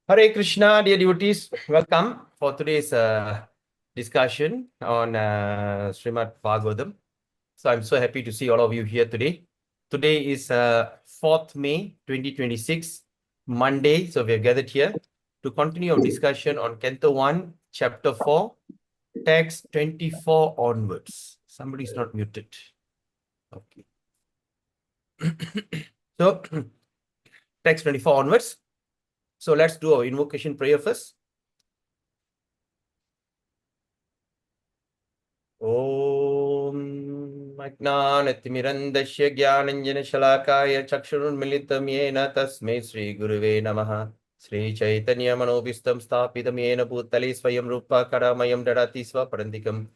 Hare Krishna, dear devotees, welcome for today's discussion on Srimad Bhagavatam. So I'm so happy to see all of you here today. Today is 4th May 2026, Monday. So we have gathered here to continue our discussion on Canto 1, Chapter 4, text 24 onwards. Somebody is not muted. Okay. So text 24 onwards. So let's do our invocation prayer first. Om Ajnanatimirandasya Jnananjana Shalakaya Chakshurunmilitam Yena Tasmai Sri Guruve Namaha Sri Chaitanya Manobhistam Sthapitam Yena Bhutale Swayam Rupa Karamayam Dadati Swaparandikam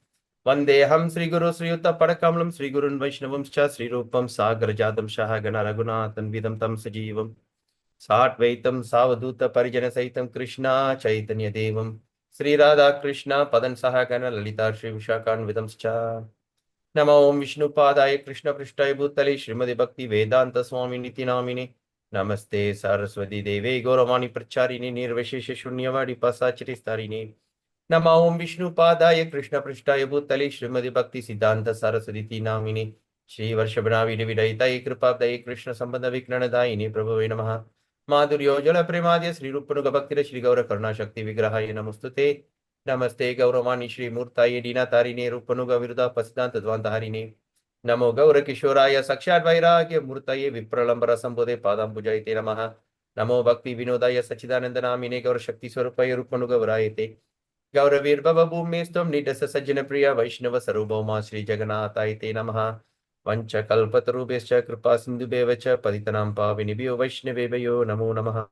Vandeham Sri Guru Sri Yuta Padakamalam Sri Gurun Vaishnavam Cha Sri Rupam Sagarajadam Shahagana Raghunathan Vidam Tam Sajivam Satvaitam Savaduta Parijana Saitam Krishna Chaitanya Devam Sri Radha Krishna Padan Sahagana Lalita Shri Vishakan Vidamscha Namo Om Vishnu Padaya Krishna Prishthaya Bhutale Srimadi Bhakti Vedanta Swami Niti Namine Namaste Saraswati Deve Gauravani Pracharini Nirvashesha Shunyavadi Pasachari Starini Namo Om Vishnu Padaya Krishna Prishthaya Bhutale Srimadi Bhakti Siddhanta Saraswati Namine Shri Varshabhanavi Vidaitai Kripabdaya Krishna Sambandha Viknanadayini Prabhuve Namaha Madhuryojala Premadya Sri Rupanuga Bhaktira Shri Gaura Karna Shakti Vigrahaya Namustute Namaste Gauramani Shri Murtaye Dina Tarine Rupanuga Viruda Pasidanta Dvantaharine Namo Gaura Kishoraya Sakshat Vairagya Murtaye Vipralambara Sambode Padam Pujaite Namaha Namo Bhakti Vinodaya Sachidananda Namine Gaura Shakti Swarupaya Rupanuga Varayate Gauravir Baba Bhumestam Nidasa Sajjana Priya Vaishnava Sarubhoma Shri Jagannathayate Namaha Vanchakalpatarubhescha Kripa Sindhubheva Patitanam Pavinibhyo Vaishnavebhayo Namo Namaha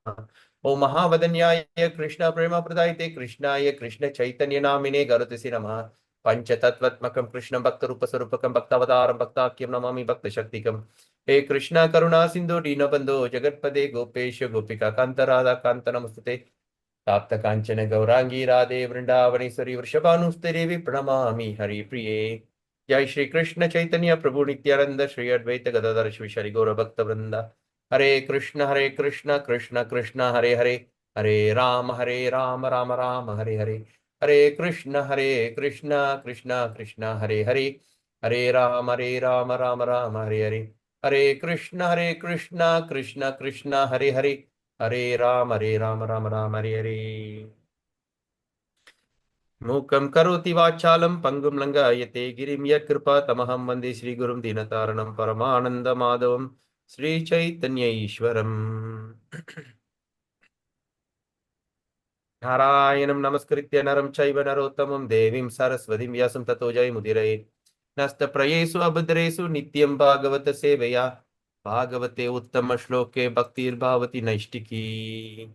Om Mahavadanyaya Krishna Prema Pradayate Krishnaya Krishna Chaitanya Namine Garutasi Namaha Panchatattvatmakam Krishna Bhakta Rupa Sarupakam Bhaktavataram Bhaktakyam Namami Bhakta Shaktikam He Krishna Karuna Sindhu Dinabandho Jagatpade Gopesha Gopika Kanta Radha Kanta Namastate Tapta Kanchana Gaurangi Radhe Vrindavaneswari Vrishabhanuste Pranamami Hari Priye Jai Shri Krishna Chaitanya Prabhu Nityananda Shri Advaita Gadadhar Shri Shri Gaura Bhakta Vrinda Hare Krishna Krishna Krishna Hare Hare Hare Rama Rama Rama Hare Hare Hare Krishna Krishna Krishna Hare Hare Hare Rama Rama Rama Hare Hare Hare Krishna Krishna Krishna Hare Hare Hare Rama Rama Rama Hare Hare Mukam karoti vachalam pangum langayate girim yat kripa tamaham vande Shri Gurum Dinataranam Paramananda Madhavam Shri Chaitanya Ishwaram Narayanam Namaskritya Naram Chaiva Narottamam Devim Saraswatim Vyasam Tato Jai Mudiraye Nasta Prayesu Abhadresu Nityam Bhagavata Sevaya Bhagavate Uttama Shloke Bhaktir Bhavati Naishtiki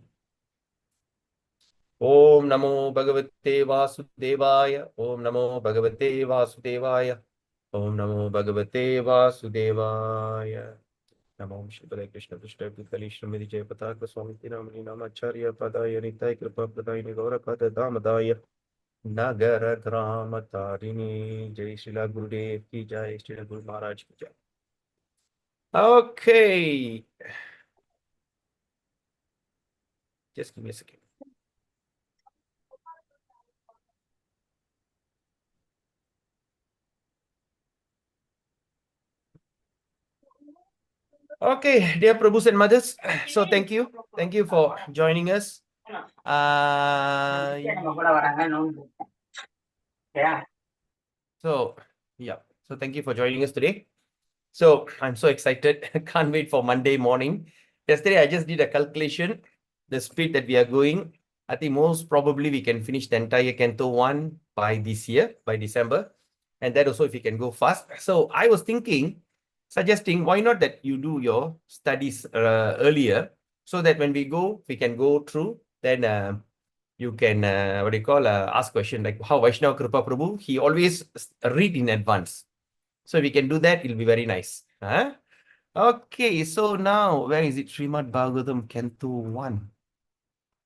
Om Namo Bhagavate Vasudevaya Om Namo Bhagavate Vasudevaya Om Namo Bhagavate Vasudevaya Namo Shivaya Krishna Krishna Bhutali Shrimadi Jaya Pataka Swami Tinamani Namacharya Padaya Nitai Kripa Pradayani Gaura Pada Damadaya Nagara Grama Tarini Jai Srila Gurudev Ki Jai Srila Guru Maharaj Ki Jai. Okay. Just give me a second. Okay, dear Prabhus and mothers, so thank you for joining us. So thank you for joining us today. So I'm so excited. Can't wait for Monday morning. Yesterday I just did a calculation, the speed that we are going. I think most probably we can finish the entire Canto 1 by this year, by December. And that also if you can go fast. So I was suggesting, why not that you do your studies earlier, so that when we go, we can go through, then you can, ask question like how Vaishnava Kripa Prabhu, he always read in advance. So we can do that, it'll be very nice. Huh? Okay, so now, where is it? Srimad Bhagavatam, Canto 1.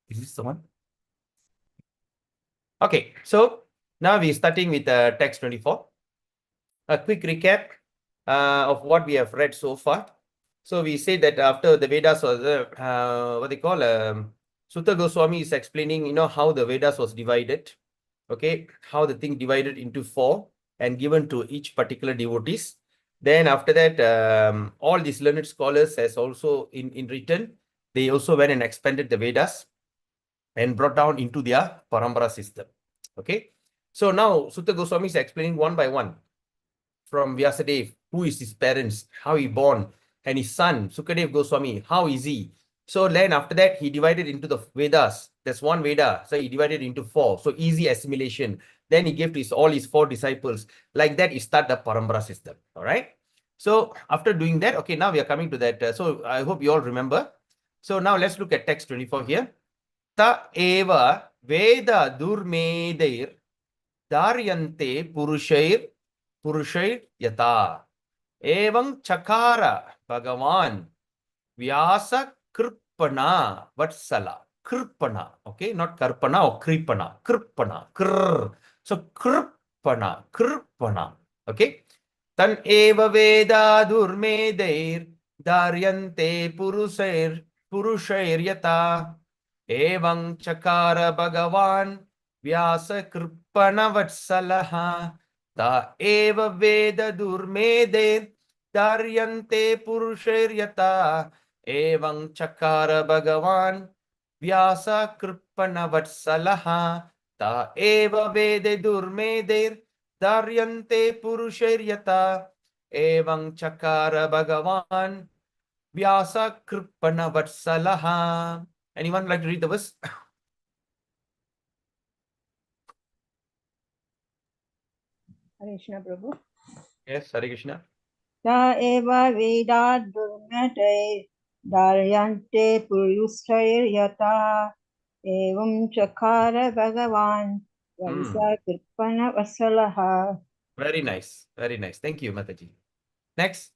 Is this the one? Okay, so now we're starting with text 24. A quick recap of what we have read so far. So we say that after the Vedas was Sutta Goswami is explaining, how the Vedas was divided. Okay, how the thing divided into 4 and given to each particular devotees. Then after that, all these learned scholars has also in written, they also went and expanded the Vedas and brought down into their Parambara system. Okay, so now Sutta Goswami is explaining one by one from Vyasadeva, who is his parents, how he born, and his son, Sukadev Goswami, how is he? So then after that, he divided into the Vedas. There's one Veda, so he divided into 4. So easy assimilation. Then he gave to all his 4 disciples. Like that, he started the Parambara system. All right. So after doing that, okay, now we are coming to that. So I hope you all remember. So now let's look at text 24 here. Ta eva Veda durmedir daryante purushair yata. Evam chakara Bhagavan Vyasa Kripana Vatsala. Kripana. Okay, not Karpana or Kripana. Kripana. Krr. So Kripana. Okay. Tan eva Veda durmedir daryante purushair yata. Evam chakara Bhagavan Vyasa Kripana Vatsalaha. Ta eva Veda durmede daryante purusharyata evam chakara Bhagavan Vyasa Kripana Vatsalaha. Ta eva Veda durmede daryante purusharyata evam chakara Bhagavan Vyasa Kripana Vatsalaha. Anyone like to read the verse? Hare Krishna Prabhu. Yes, Hare Krishna. Ta eva Veda durmate daryante purushair yata evam chakara Bhagavan Vaisa Kripana Vasalaha. Very nice. Very nice. Thank you, Mataji. Next.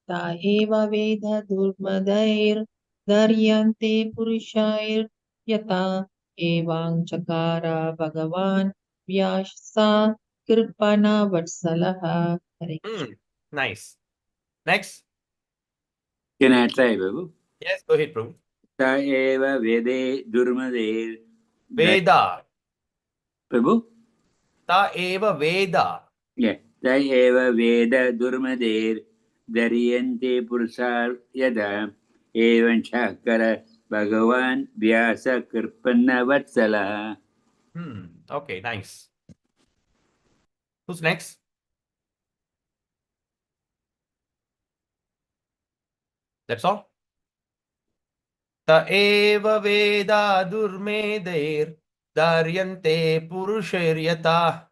Ta eva Veda durmadair daryante purushair yata evang chakara Bhagavan Vyasa Kripana Vatsalaha. Hare Krishna. Nice. Next. Can I try, Babu? Yes, go ahead, Prabhu. Ta eva Vede Durmade. Veda. Prabhu? Ta eva Veda. Yeah. Ta eva Veda Durmade Daryante Pursar Yada Evan Chakara Bhagavan Vyasa Kripana Vatsala. Okay, nice. Who's next? That's all. Ta eva Veda durmedir daryante purusharyata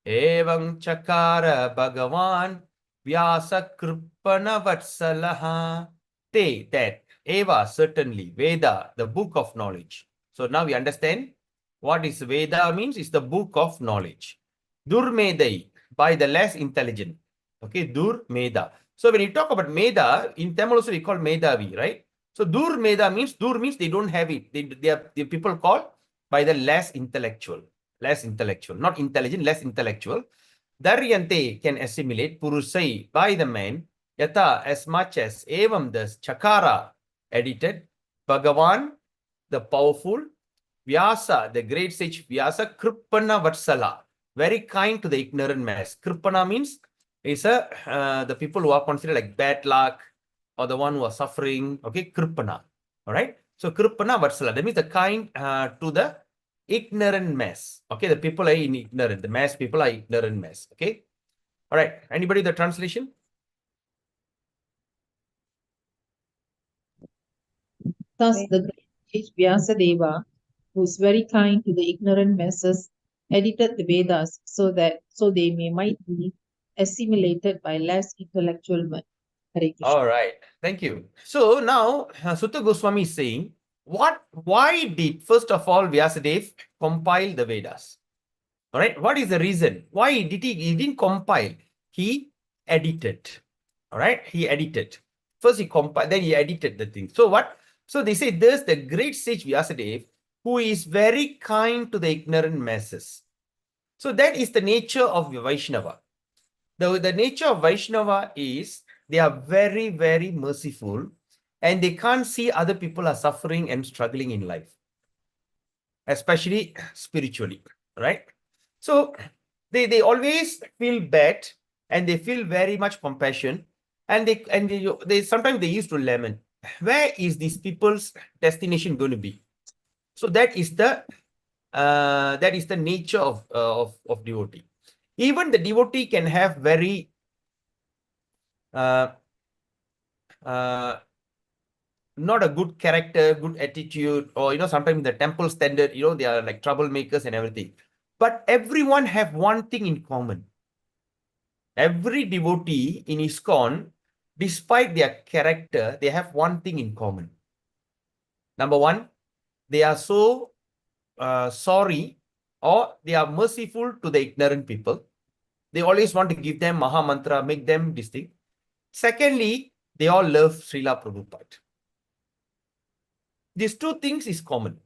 evam chakara Bhagavan Vyasa Kripana Vatsalaha. Te, that. Eva, certainly. Veda, the book of knowledge. So now we understand what is Veda means. Is the book of knowledge. Durmedai, by the less intelligent. Okay, Durmeda. So when you talk about Meda, in Tamil also we call Medavi, right? So Dur means they don't have it. They are the people called by the less intellectual, not intelligent, less intellectual. Daryante can assimilate purusai by the man, yata as much as evam the chakara edited, Bhagavan the powerful, Vyasa the great sage Vyasa Kripana Vatsala very kind to the ignorant mass. Kripana means is the people who are considered like bad luck, or the one who are suffering. Okay, Kripana. All right. So Kripana Vatsala, that means the kind to the ignorant mass. Okay, the people are in ignorant. The mass people are ignorant mass. Okay. All right. Anybody the translation? Thus the great sage Vyasadeva, who is very kind to the ignorant masses, edited the Vedas so they might be assimilated by less intellectual men. Hare Krishna. All right. Thank you. So now Sutta Goswami is saying, why did first of all Vyasadeva compile the Vedas? All right. What is the reason? Why did he didn't compile? He edited. All right. He edited. First he compiled, then he edited the thing. So what? So they say there's the great sage Vyasadeva who is very kind to the ignorant masses. So that is the nature of Vaishnava. The nature of Vaishnava is they are very, very merciful and they can't see other people are suffering and struggling in life, especially spiritually, right? So they always feel bad, and they feel very much compassion, and they sometimes they used to lament, where is these people's destination going to be? So that is the nature of devotee. Even the devotee can have very uh, not a good character, good attitude, or sometimes the temple standard, they are like troublemakers and everything. But everyone have one thing in common. Every devotee in ISKCON, despite their character, they have one thing in common. Number one, they are so sorry, or they are merciful to the ignorant people. They always want to give them Maha Mantra, make them distinct. Secondly, they all love Srila Prabhupada. These two things is common.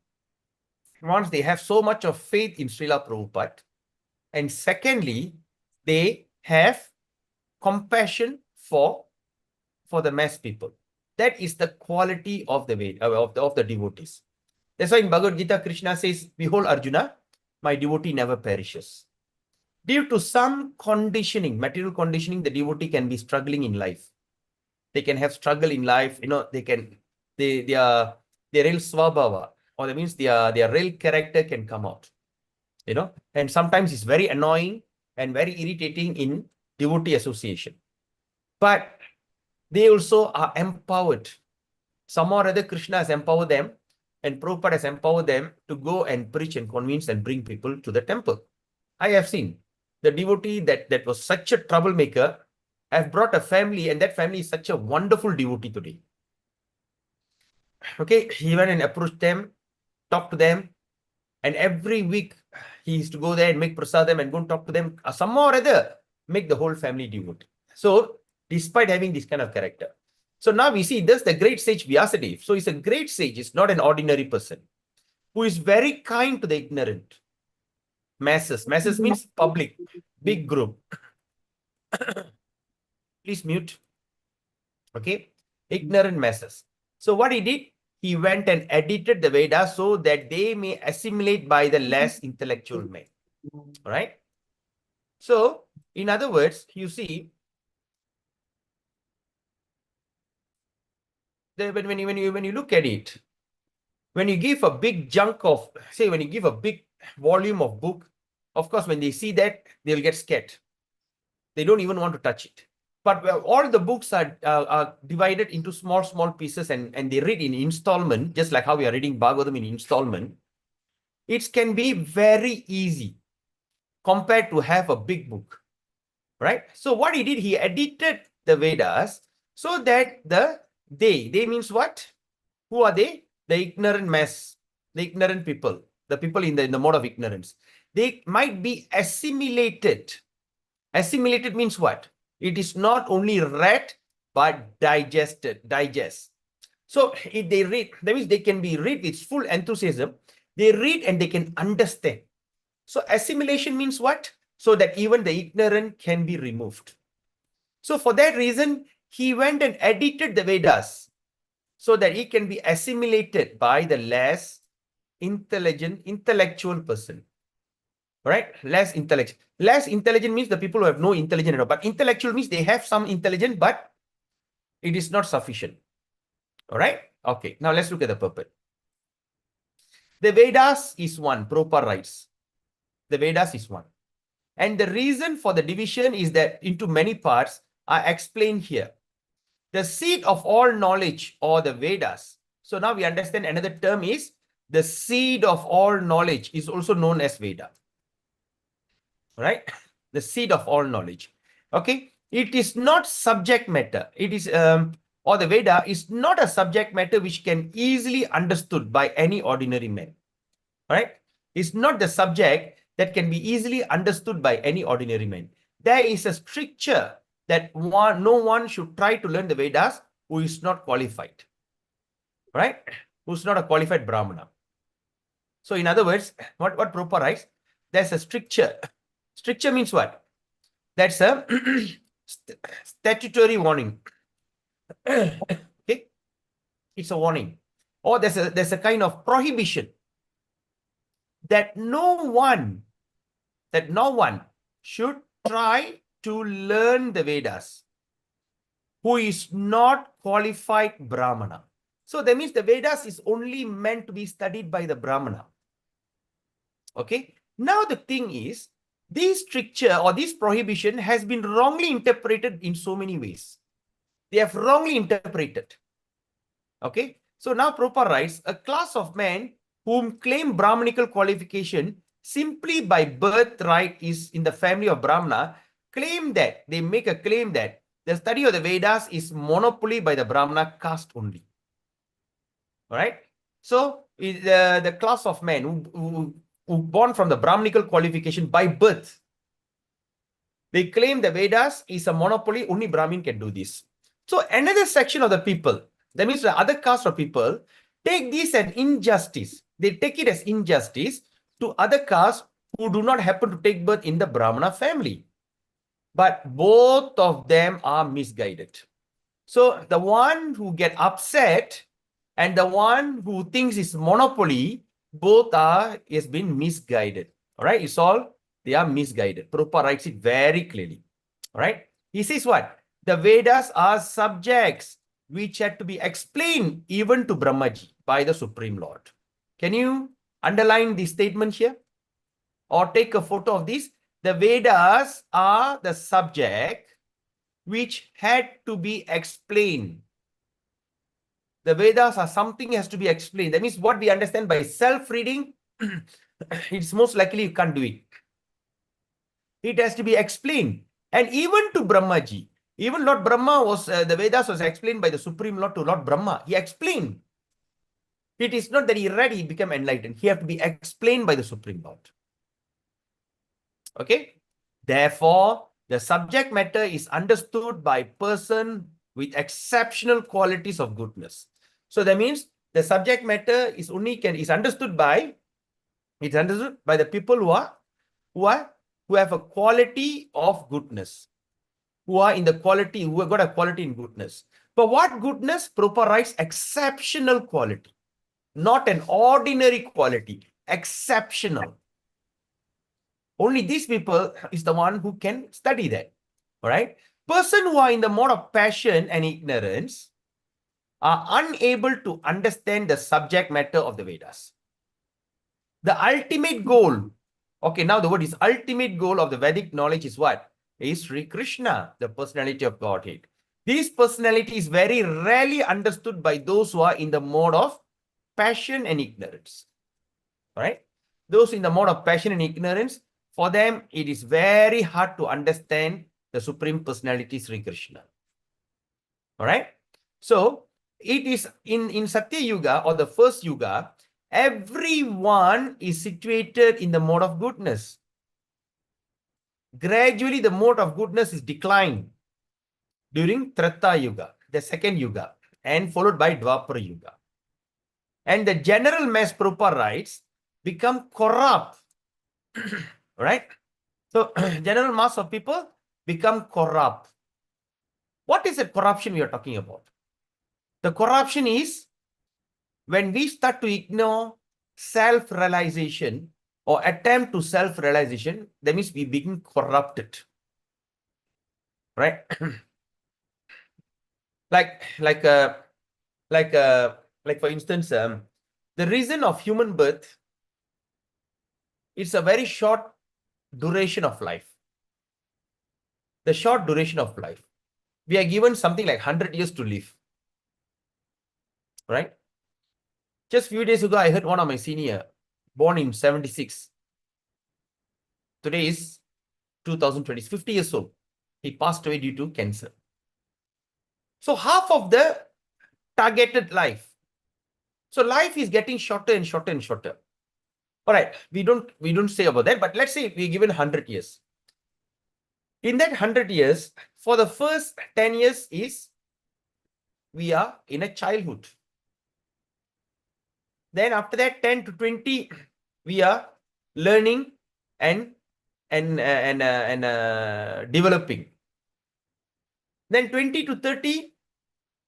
Once they have so much of faith in Srila Prabhupada, and secondly, they have compassion for the mass people. That is the quality of the devotees. That's why in Bhagavad Gita, Krishna says, "Behold, Arjuna, my devotee never perishes." Due to some conditioning, material conditioning, the devotee can be struggling in life. They can have struggle in life. Their real swabhava, or that means their real character can come out. And sometimes it's very annoying and very irritating in devotee association. But they also are empowered. Some or other Krishna has empowered them, and Prabhupada has empowered them to go and preach and convince and bring people to the temple. I have seen the devotee that was such a troublemaker have brought a family, and that family is such a wonderful devotee today. Okay, he went and approached them, talked to them, and every week he used to go there and make prasadam and go and talk to them. Some or other make the whole family devotee. So despite having this kind of character. So now we see this, the great sage Vyasadeva. So he's a great sage. He's not an ordinary person who is very kind to the ignorant. Masses. Masses means public, big group. Please mute. Okay. Ignorant masses. So what he did, he went and edited the Vedas so that they may assimilate by the less intellectual men. All right. So in other words, you see, when you look at it, when you give a big chunk of, say, when you give a big volume of book, of course, when they see that, they'll get scared. They don't even want to touch it. But all the books are divided into small pieces, and they read in installment, just like how we are reading Bhagavatam in installment. It can be very easy compared to have a big book, right? So what he did, he edited the Vedas so that they means what? Who are they? The ignorant mass, the ignorant people, the people in the mode of ignorance. They might be assimilated. Assimilated means what? It is not only read, but digest. So if they read, that means they can be read with full enthusiasm. They read and they can understand. So assimilation means what? So that even the ignorant can be removed. So for that reason, he went and edited the Vedas so that he can be assimilated by the less intellectual person. Right? Less intelligent. Less intelligent means the people who have no intelligence at all. But intellectual means they have some intelligence, but it is not sufficient. All right? Okay. Now let's look at the purport. The Vedas is one. Prabhupada writes. The Vedas is one. And the reason for the division is that into many parts are explained here. The seed of all knowledge, or the Vedas. So now we understand another term is the seed of all knowledge is also known as Veda. Right? The seed of all knowledge. Okay? It is not subject matter. It is, or the Veda is not a subject matter which can easily understood by any ordinary man. Right? It's not the subject that can be easily understood by any ordinary man. There is a stricture that no one should try to learn the Vedas who is not qualified. Right? Who's not a qualified Brahmana. So in other words, what Prabhupada writes, there's a stricture. Stricture means what? That's a statutory warning. Okay. It's a warning. Or there's a kind of prohibition that no one should try to learn the Vedas who is not qualified Brahmana. So that means the Vedas is only meant to be studied by the Brahmana. Okay. Now the thing is, this stricture or this prohibition has been wrongly interpreted in so many ways. They have wrongly interpreted. Okay. So now Prabhupada writes, a class of men whom claim Brahmanical qualification simply by birthright is in the family of Brahmana, they make a claim that the study of the Vedas is monopoly by the Brahmana caste only. All right. So the class of men who born from the Brahmanical qualification by birth, they claim the Vedas is a monopoly, only Brahmin can do this. So another section of the people, that means the other caste of people, take this as injustice. They take it as injustice to other castes who do not happen to take birth in the Brahmana family. But both of them are misguided. So the one who get upset and the one who thinks it's monopoly, both has been misguided. All right, it's all, they are misguided. Prabhupada writes it very clearly. All right, he says what? The Vedas are subjects which had to be explained even to Brahmaji by the Supreme Lord. Can you underline this statement here? Or take a photo of this? The Vedas are the subject which had to be explained. The Vedas are something has to be explained. That means what we understand by self-reading, it's most likely you can't do it. It has to be explained. And even to Brahmaji, even Lord Brahma was, the Vedas was explained by the Supreme Lord to Lord Brahma. He explained. It is not that he read, he became enlightened. He have to be explained by the Supreme Lord. Okay. Therefore, the subject matter is understood by person with exceptional qualities of goodness. So that means the subject matter is understood by the people who have a quality of goodness, who have got a quality in goodness. But what goodness? Prabhupada writes exceptional quality, not an ordinary quality, exceptional. Only these people is the one who can study that. All right. Person who are in the mode of passion and ignorance are unable to understand the subject matter of the Vedas. The ultimate goal, okay, now the word is ultimate goal of the Vedic knowledge is what? Is Sri Krishna, the personality of Godhead. This personality is very rarely understood by those who are in the mode of passion and ignorance. All right. Those in the mode of passion and ignorance, for them, it is very hard to understand the Supreme Personality Sri Krishna. All right. So it is in Satya Yuga or the first Yuga, everyone is situated in the mode of goodness. Gradually, the mode of goodness is declined during Treta Yuga, the second Yuga, and followed by Dwapara Yuga. And the general mass, Prabhupada writes, become corrupt. Right? So, general mass of people become corrupt. What is the corruption we are talking about? The corruption is when we start to ignore self-realization or attempt to self-realization, that means we become corrupted. Right? like for instance, the reason of human birth, it's a very short duration of life. The short duration of life. We are given something like 100 years to live. Right? Just a few days ago, I heard one of my senior, born in 76. Today is 2020, 50 years old. He passed away due to cancer. So half of the targeted life. So life is getting shorter and shorter and shorter. All right, we don't say about that, but let's say we're given 100 years. In that 100 years, for the first 10 years is we are in a childhood. Then after that 10 to 20, we are learning and developing. Then 20 to 30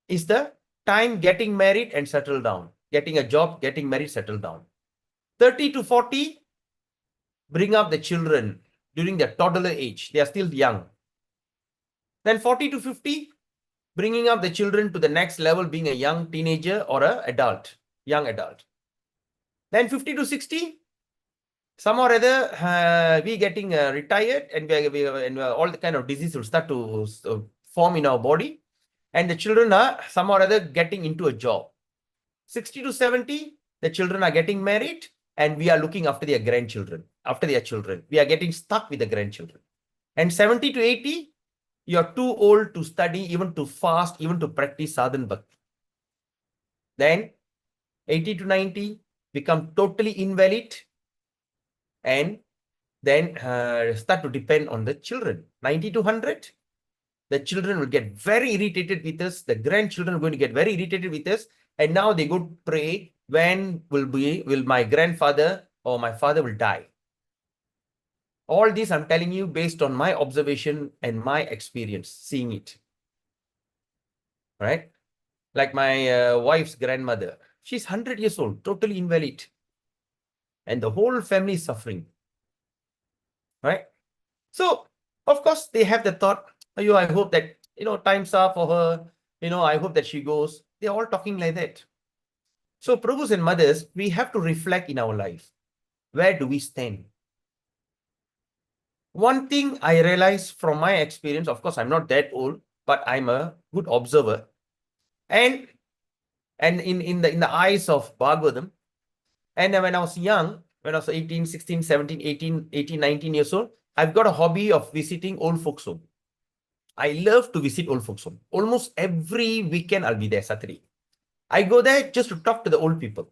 is the time getting married and settle down, getting a job, getting married, settle down. 30 to 40, bring up the children during their toddler age. They are still young. Then 40 to 50, bringing up the children to the next level, being a young teenager or an adult, young adult. Then 50 to 60, some or other, we getting retired, and all the kind of disease will start to form in our body. And the children are some or other getting into a job. 60 to 70, the children are getting married, and we are looking after their grandchildren, after their children. We are getting stuck with the grandchildren. And 70 to 80, you are too old to study, even to fast, even to practice sadhana bhakti. Then 80 to 90, become totally invalid, and then start to depend on the children. 90 to 100, the children will get very irritated with us. The grandchildren are going to get very irritated with us. And now they go pray, when will my grandfather or my father will die? All this I'm telling you based on my observation and my experience, seeing it. Right? Like my wife's grandmother. She's 100 years old, totally invalid. And the whole family is suffering. Right? So, of course, they have the thought, oh, I hope that, time's up for her. I hope that she goes. They're all talking like that. So, Prabhus and mothers, we have to reflect in our life. Where do we stand? One thing I realized from my experience, of course, I'm not that old, but I'm a good observer. And in the eyes of Bhagavatam, and when I was young, when I was 18, 16, 17, 18, 19 years old, I've got a hobby of visiting old folks home. I love to visit old folks home. Almost every weekend, I'll be there, Saturday. I go there just to talk to the old people.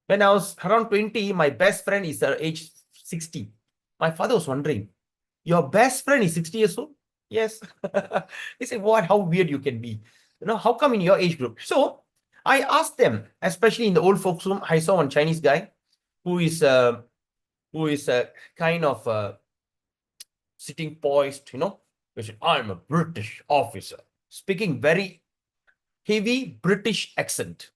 When I was around 20, my best friend is age 60. My father was wondering, your best friend is 60 years old? Yes. He said, what? How weird you can be. How come in your age group? So I asked them, especially in the old folks home, I saw one Chinese guy who is kind of sitting poised, He said, I'm a British officer, speaking very heavy British accent.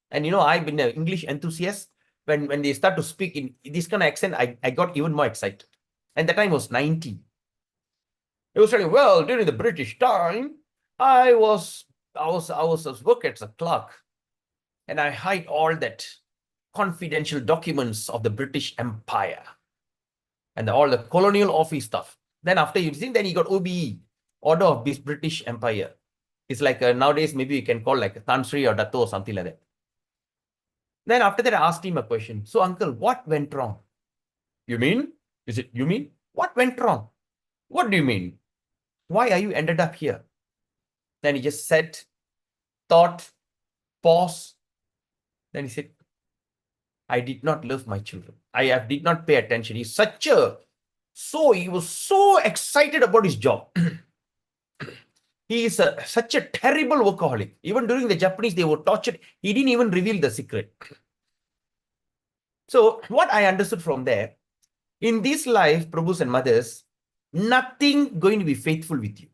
And I've been an English enthusiast. When they start to speak in this kind of accent, I got even more excited. And that time was 90. He was saying, well, during the British time, I was working as a clerk, and I hide all that confidential documents of the British Empire and all the colonial office stuff. Then after then he got OBE, Order of this British Empire. It's like nowadays, maybe you can call like a Tan Sri or Dato or something like that. Then after that, I asked him a question. So, uncle, what went wrong? You mean? You mean? What went wrong? What do you mean? Why are you ended up here? Then he just said, thought, pause. Then he said, I did not love my children. I did not pay attention. He was so excited about his job. He is such a terrible workaholic. Even during the Japanese, they were tortured. He didn't even reveal the secret. So what I understood from there, in this life, Prabhus and mothers, nothing going to be faithful with you.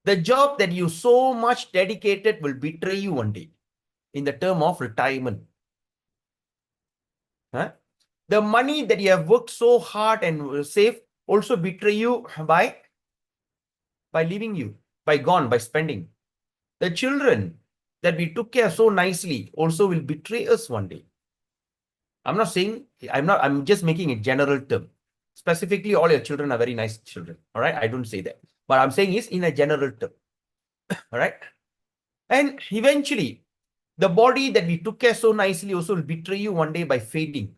The job that you so much dedicated will betray you one day in the term of retirement. The money that you have worked so hard and saved also betray you by leaving you, by spending. The children that we took care so nicely also will betray us one day. I'm just making a general term. Specifically, all your children are very nice children. All right. I don't say that. But I'm saying is in a general term. All right. And eventually, the body that we took care so nicely also will betray you one day by fading.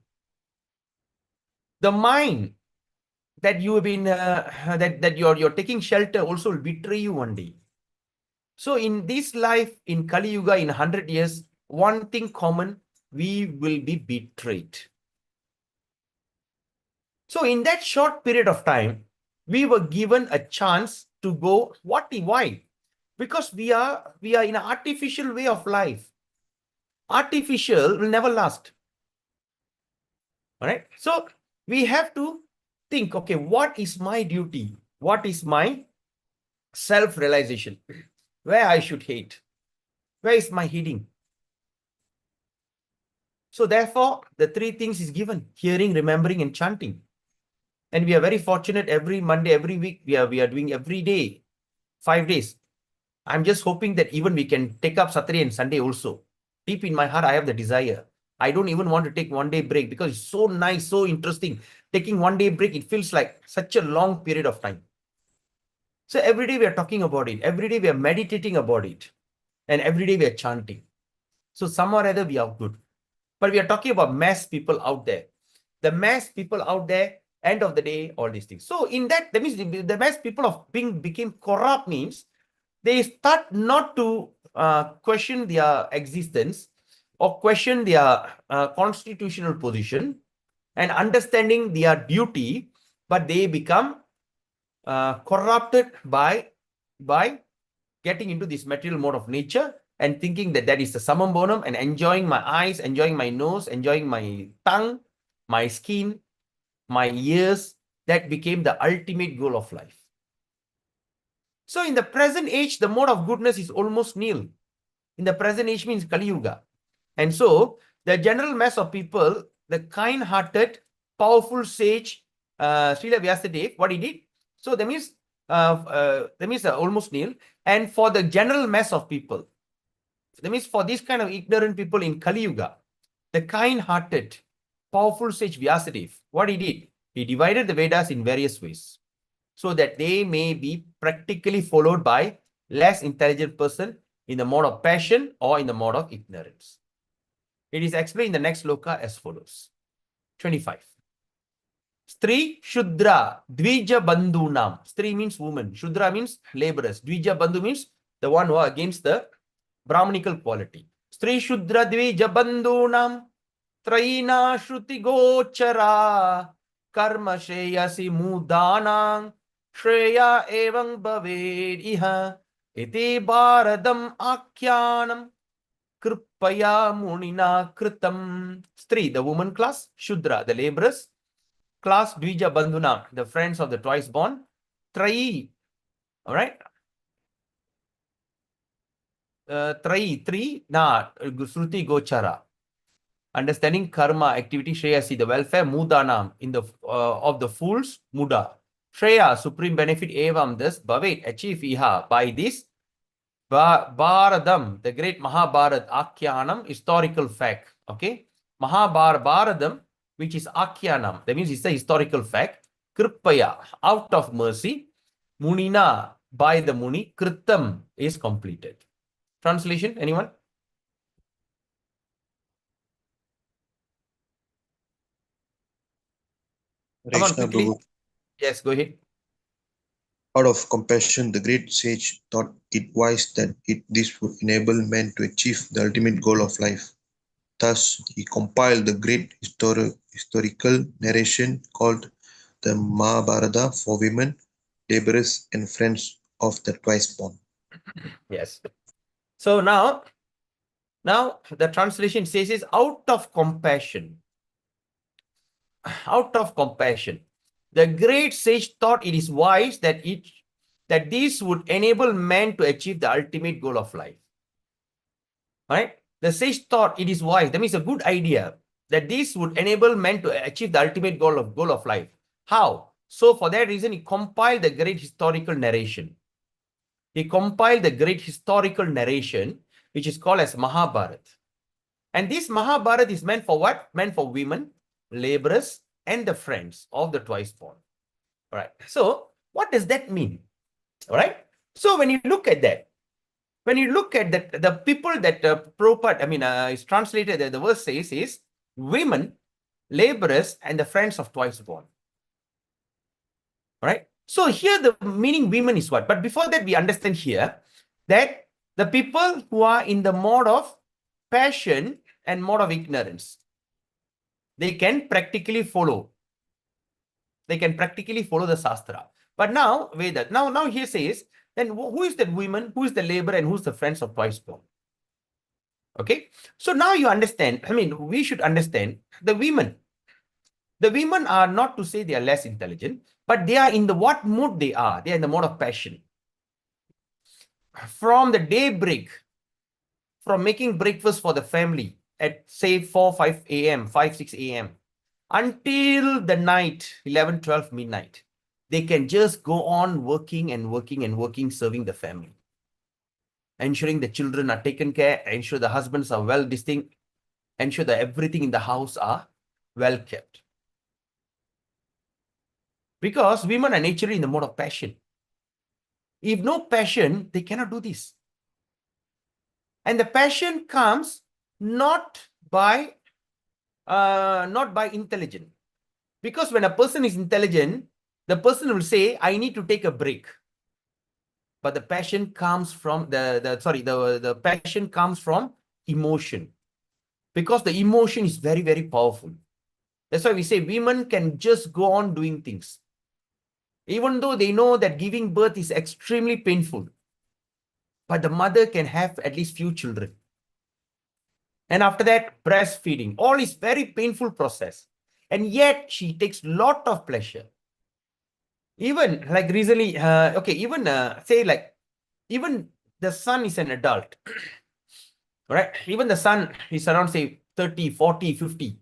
The mind that you have been, that you're taking shelter also will betray you one day. So in this life, in Kali Yuga, in 100 years, one thing common, we will be betrayed. So in that short period of time, we were given a chance to go. Why? Because we are in an artificial way of life. Artificial will never last. All right. So we have to think, okay, what is my duty? What is my self-realization? where I should hate. Where is my heeding? So therefore, the three things is given: hearing, remembering, and chanting. And we are very fortunate every Monday, every week, we are doing every day, 5 days. I'm just hoping that even we can take up Saturday and Sunday also. Deep in my heart, I have the desire. I don't even want to take 1 day break because it's so nice, so interesting. Taking 1 day break, it feels like such a long period of time. So every day we are talking about it. Every day we are meditating about it. And every day we are chanting. So somehow or other we are good. But we are talking about mass people out there. The mass people out there, end of the day, all these things. So in that means the mass people of became corrupt means they start not to question their existence or question their constitutional position and understanding their duty, but they become corrupted by getting into this material mode of nature and thinking that that is the summum bonum and enjoying my eyes, enjoying my nose, enjoying my tongue, my skin, my ears. That became the ultimate goal of life. So in the present age, the mode of goodness is almost nil. In the present age means Kali Yuga. And so the general mass of people, the kind-hearted, powerful sage, Srila Vyasadeva, what he did? So that means almost nil. And for the general mass of people, that means for these kind of ignorant people in Kali Yuga, the kind-hearted, powerful sage Vyasadeva, what he did? He divided the Vedas in various ways so that they may be practically followed by less intelligent person in the mode of passion or in the mode of ignorance. It is explained in the next sloka as follows. 25. Stri Shudra Dvija Bandhunam. Stri means woman. Shudra means laborers. Dvija Bandhu means the one who are against the Brahmanical quality. Stri Shudra Dvija Bandhunam Traina Shruti Gochara Karma Shreyasi Mudanang Shreya Evang Bhaved Iha Iti Bharadam Akhyanam Kripaya Munina Kritam. Stri, the woman class. Shudra, the laborers. Class Dvija Bandhuna, the friends of the twice born. Trai, all right. Sruti Gochara. Understanding karma, activity, Shreyasi, the welfare, Mudanam, in the of the fools, Muda. Shreya, supreme benefit, Evam, thus, Bhavet, achieve Iha, by this. Bharadam, the great Mahabharat, Akhyanam, historical fact. Okay. Mahabharadam, which is Akhyanam, that means it's a historical fact. Kripaya, out of mercy. Munina, by the Muni. Kritam is completed. Translation, anyone? Come on, Krishna quickly. Prabhu. Yes, go ahead. Out of compassion, the great sage thought it wise that this would enable men to achieve the ultimate goal of life. Thus, he compiled the great historical narration called the Mahabharata for women, laborers, and friends of the twice born. Yes. So now the translation says is out of compassion. Out of compassion. The great sage thought it is wise that this would enable man to achieve the ultimate goal of life. Right? The sage thought it is wise. That means a good idea that this would enable man to achieve the ultimate goal of life. How? So for that reason, he compiled the great historical narration. He compiled the great historical narration, which is called as Mahabharata. And this Mahabharata is meant for what? Meant for women, laborers, and the friends of the twice born. All right. So what does that mean? All right. So when you look at that, the people that Prabhupada, is translated that the verse says is women, laborers, and the friends of twice born. All right. So here the meaning women is what? But before that, we understand here that the people who are in the mode of passion and mode of ignorance, they can practically follow. They can practically follow the Shastra. But now, Veda, now here says, then who is that woman, who is the laborer, and who's the friends of twice born? Okay. So now you understand, we should understand the women. The women are not to say they are less intelligent, but they are in the what mood they are. They are in the mode of passion. from the daybreak, from making breakfast for the family at say 4, 5 a.m., 5, 6 a.m. until the night, 11, 12 midnight, they can just go on working and working and working, serving the family, ensuring the children are taken care, ensure the husbands are well distinct, ensure that everything in the house are well kept. Because women are naturally in the mode of passion. If no passion, they cannot do this. And the passion comes not by intelligence. Because when a person is intelligent, the person will say, I need to take a break. But the passion comes from the passion comes from emotion. Because the emotion is very, very powerful. That's why we say women can just go on doing things. Even though they know that giving birth is extremely painful. But the mother can have at least few children. And after that, breastfeeding. All is very painful process. And yet, she takes lot of pleasure. Even like recently, even the son is an adult. Right? Even the son is around, say, 30, 40, 50.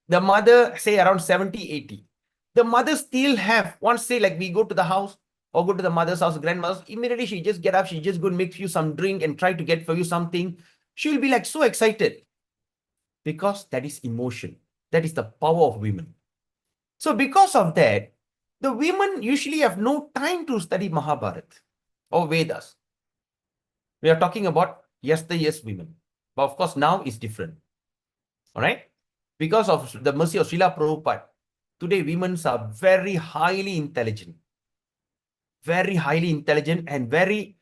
The mother, say, around 70, 80. The mother still have, once say, like we go to the house or go to the mother's house, grandmother's, immediately she just get up, she just go and make you some drink and try to get for you something. She'll be like so excited because that is emotion. That is the power of women. So because of that, the women usually have no time to study Mahabharata or Vedas. We are talking about yesterday's women. But of course, now is different. All right? Because of the mercy of Srila Prabhupada, today women are very highly intelligent. Very highly intelligent and very,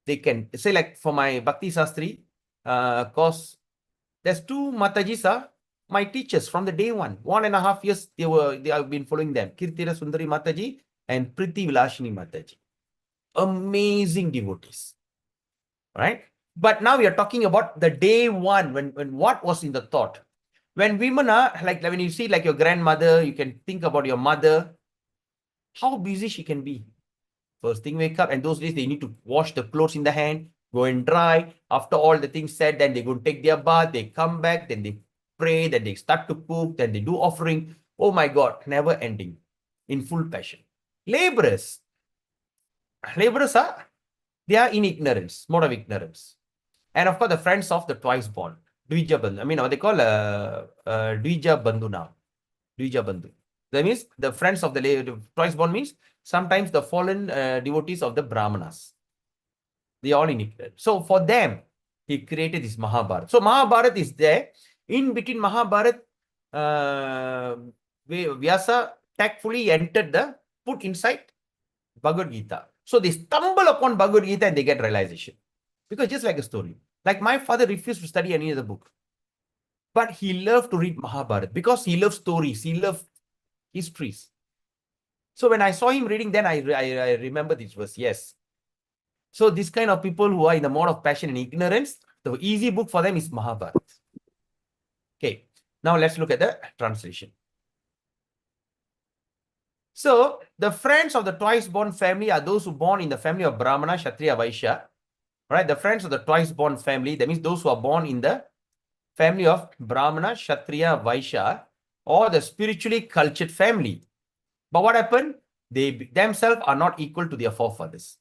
they can say like for my Bhakti Sastri course, there's two Matajis are my teachers from the day one. 1.5 years they have been following them. Kirtira Sundari Mataji and Priti Vilashini Mataji. Amazing devotees. Right? But now we are talking about the day one, when what was in the thought. When women are, like when you see like your grandmother, you can think about your mother, how busy she can be. First thing, wake up, and those days they need to wash the clothes in the hand, go and dry. After all the things said, then they go take their bath, they come back, then they pray, then they start to cook, then they do offering. Oh my God, never ending, in full passion. Laborers are, they are in ignorance, mode of ignorance. And of course, the friends of the twice born, Dvija Bandhu. I mean, what they call Dvija Bandhu now. Dvija Bandhu. That means the friends of the twice born means sometimes the fallen devotees of the Brahmanas. They are all in ignorance. So for them, he created this Mahabharata. So Mahabharata is there. In between Mahabharata, Vyasa tactfully entered put inside Bhagavad Gita. So they stumble upon Bhagavad Gita and they get realization. Because just like a story. Like my father refused to study any other book. But he loved to read Mahabharata because he loves stories. He loved histories. So when I saw him reading, then I remember this verse. Yes. So this kind of people who are in the mode of passion and ignorance, the easy book for them is Mahabharata. Okay. Now let's look at the translation. So the friends of the twice-born family are those who born in the family of Brahmana, Kshatriya, Vaishya. Right? The friends of the twice-born family, that means those who are born in the family of Brahmana, Kshatriya, Vaishya, or the spiritually cultured family. But what happened? They themselves are not equal to their forefathers.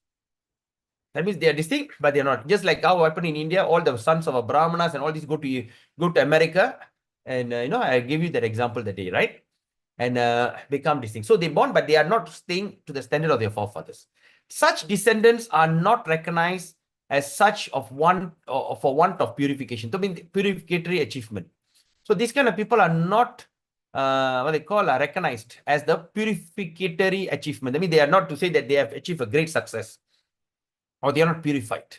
That means they are distinct, but they are not. Just like how happened in India, all the sons of Brahmanas and all these go to America. And, I gave you that example that day, right? And become distinct. So they born, but they are not staying to the standard of their forefathers. Such descendants are not recognized as such for want of purification. To mean purificatory achievement. So these kind of people are not what they call recognized as the purificatory achievement. I mean, they are not to say that they have achieved a great success or they are not purified.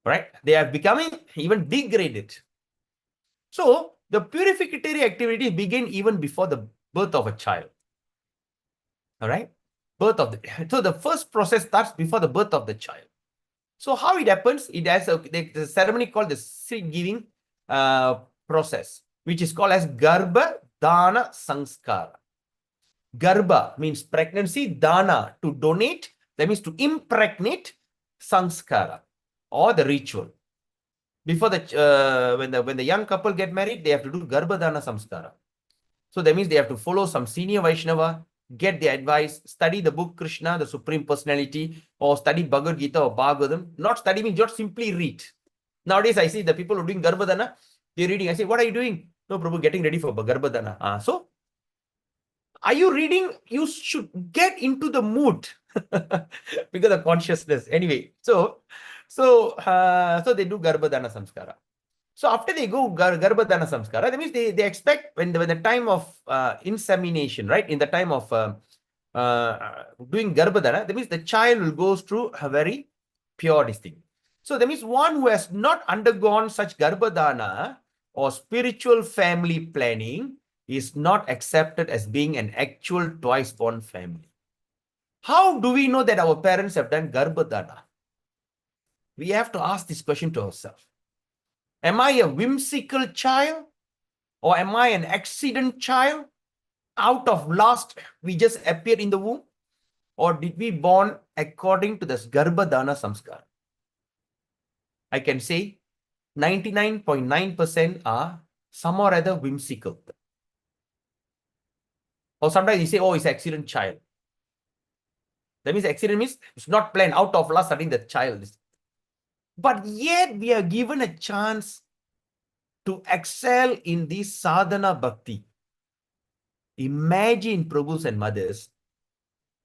Right? They are becoming even degraded. So the purificatory activities begin even before the birth of a child. All right? So the first process starts before the birth of the child. So how it happens? It has a ceremony called the seed giving process, which is called as Garbha Dana Sanskara. Garbha means pregnancy, Dana to donate, That means to impregnate sanskara or the ritual. Before when the young couple get married, they have to do garbhadana samskara. So that means they have to follow some senior Vaishnava, get the advice, study the book Krishna, the Supreme Personality, or study Bhagavad Gita or Bhagavatam. Not study means just simply read. Nowadays, I see the people who are doing garbhadana, they're reading. I say, what are you doing? No, Prabhu, getting ready for garbhadana. So, are you reading? You should get into the mood because of consciousness. Anyway, so they do garbhadana samskara. So after they go garbhadana samskara, that means they expect when the time of insemination, right? In the time of doing garbhadana, that means the child will go through a very pure distinct. So that means one who has not undergone such garbhadana or spiritual family planning is not accepted as being an actual twice born family. How do we know that our parents have done garbhadana? We have to ask this question to ourselves. Am I a whimsical child? Or am I an accident child? Out of lust, we just appeared in the womb? Or did we born according to this garbhadana samskara? I can say 99.9% are some or other whimsical. Or sometimes you say, oh, it's an accident child. That means accident means it's not planned, out of lust, suddenly the child is. But yet we are given a chance to excel in this sadhana bhakti. Imagine, Prabhus and mothers,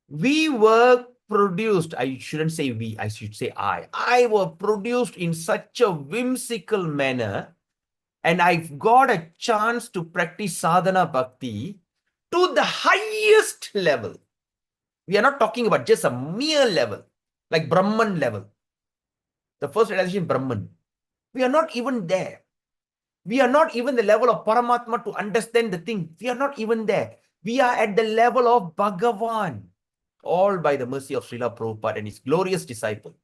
we were produced, I shouldn't say we, I should say I were produced in such a whimsical manner, and I've got a chance to practice sadhana bhakti to the highest level. We are not talking about just a mere level, like Brahman level. The first realization, Brahman. We are not even there. We are not even the level of Paramatma to understand the thing. We are not even there. We are at the level of Bhagavan. All by the mercy of Srila Prabhupada and his glorious disciple,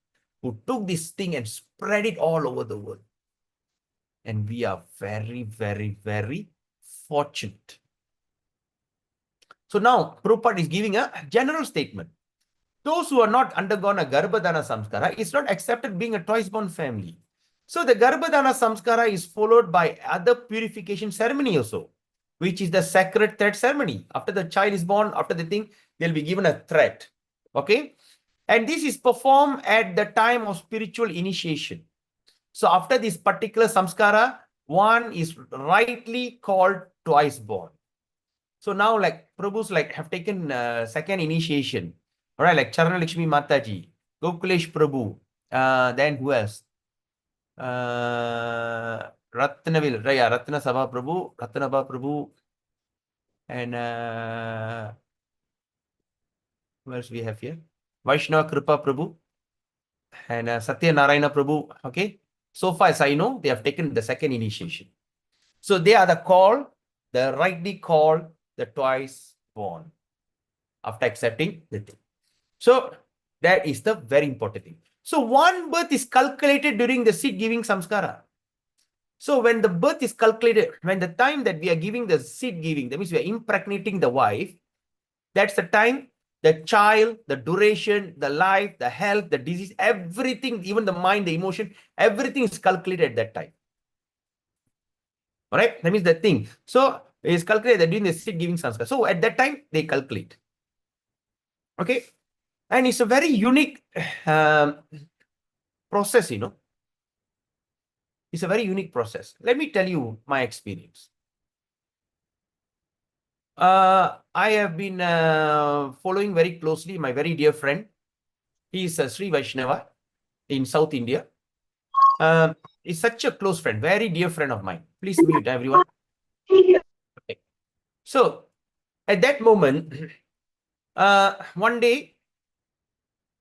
who took this thing and spread it all over the world. And we are very, very, very fortunate. So now, Prabhupada is giving a general statement. Those who are not undergone a Garbhadana Samskara is not accepted being a twice-born family. So the Garbhadana Samskara is followed by other purification ceremony also, which is the sacred thread ceremony. After the child is born, after the thing, they'll be given a thread. Okay? And this is performed at the time of spiritual initiation. So after this particular samskara, one is rightly called twice born. So now like Prabhus like have taken second initiation. All right, like Charana Lakshmi Mataji, Gokulesh Prabhu, then who else? Ratnavil, right, yeah, Ratna Sabha Prabhu, Ratnabha Prabhu, and who else we have here? Vaishnava Kripa Prabhu and Satya Narayana Prabhu. Okay, so far as I know, they have taken the second initiation. So they are the rightly called the twice born after accepting the thing. So that is the very important thing. So one birth is calculated during the seed giving samskara. So when the birth is calculated, when the time that we are giving the seed giving, that means we are impregnating the wife, that's the time the child, the duration, the life, the health, the disease, everything, even the mind, the emotion, everything is calculated at that time. All right, that means the thing. So it is calculated during the seed giving sanskar. So at that time, they calculate. Okay, and it's a very unique process, you know. It's a very unique process. Let me tell you my experience. I have been following very closely my very dear friend. He is a Sri Vaishnava in South India. He's such a close friend, very dear friend of mine. Please mute everyone. Okay. So at that moment, one day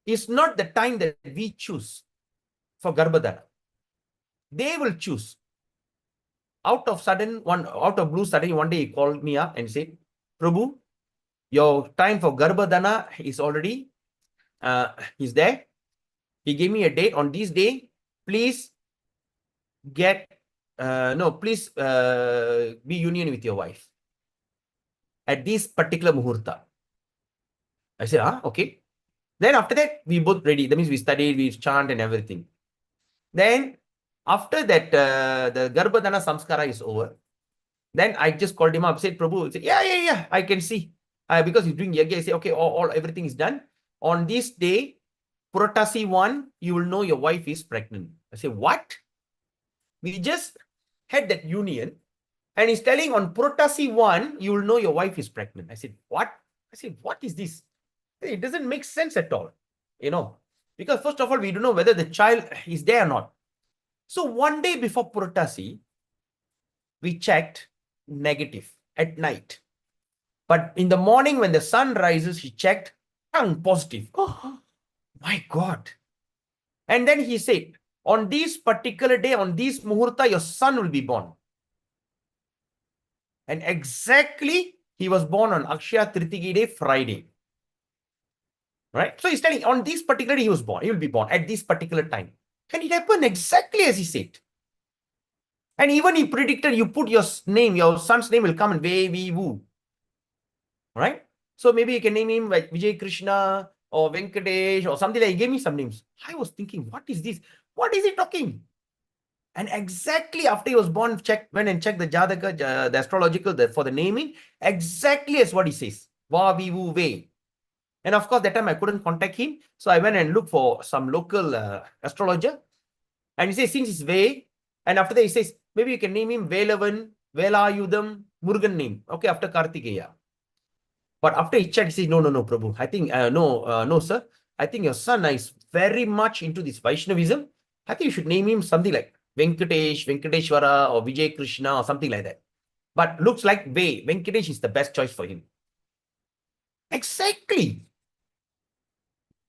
is not the time that we choose for Garbhadana. They will choose. Out of blue, suddenly one day he called me up and said, Prabhu, your time for Garbhadana is already is there. He gave me a date. On this day, please be union with your wife at this particular muhurta. I said, okay. Then after that, we both ready. That means we studied, we chant and everything. Then after that, the Garbhadana Samskara is over. Then I just called him up, said, Prabhu, said, yeah, I can see. Because he's doing yagya, I say, okay, everything is done. On this day, Puratasi 1, you will know your wife is pregnant. I say, what? We just had that union. And he's telling on Puratasi 1, you will know your wife is pregnant. I said, what? I said, what is this? It doesn't make sense at all. Because first of all, we don't know whether the child is there or not. So one day before Puratasi, we checked negative at night. But in the morning when the sun rises, he checked positive. Oh my God. And then he said, on this particular day, on this muhurta, your son will be born. And exactly, he was born on Akshaya Tritigi day, Friday. Right? So he's telling, on this particular day, he was born. He will be born at this particular time. And it happened exactly as he said. And even he predicted, you put your name, your son's name will come in Ve, Vi, Vu. Right? So maybe you can name him like Vijay Krishna or Venkatesh or something like. He gave me some names. I was thinking, what is this? What is he talking? And exactly after he was born, went and checked the Jataka, the astrological, for the naming, exactly as what he says. Va, Vi, Vu, Ve. And of course, that time I couldn't contact him. So I went and looked for some local astrologer. And he says, since it's Ve, and after that he says, maybe you can name him Velavan, Velayudam, Murugan name. Okay, after Kartikeya. But after he checked, he said, no, Prabhu. I think, no, sir. I think your son is very much into this Vaishnavism. I think you should name him something like Venkatesh, Venkateshwara, or Vijay Krishna, or something like that. But looks like Ve, Venkatesh is the best choice for him. Exactly.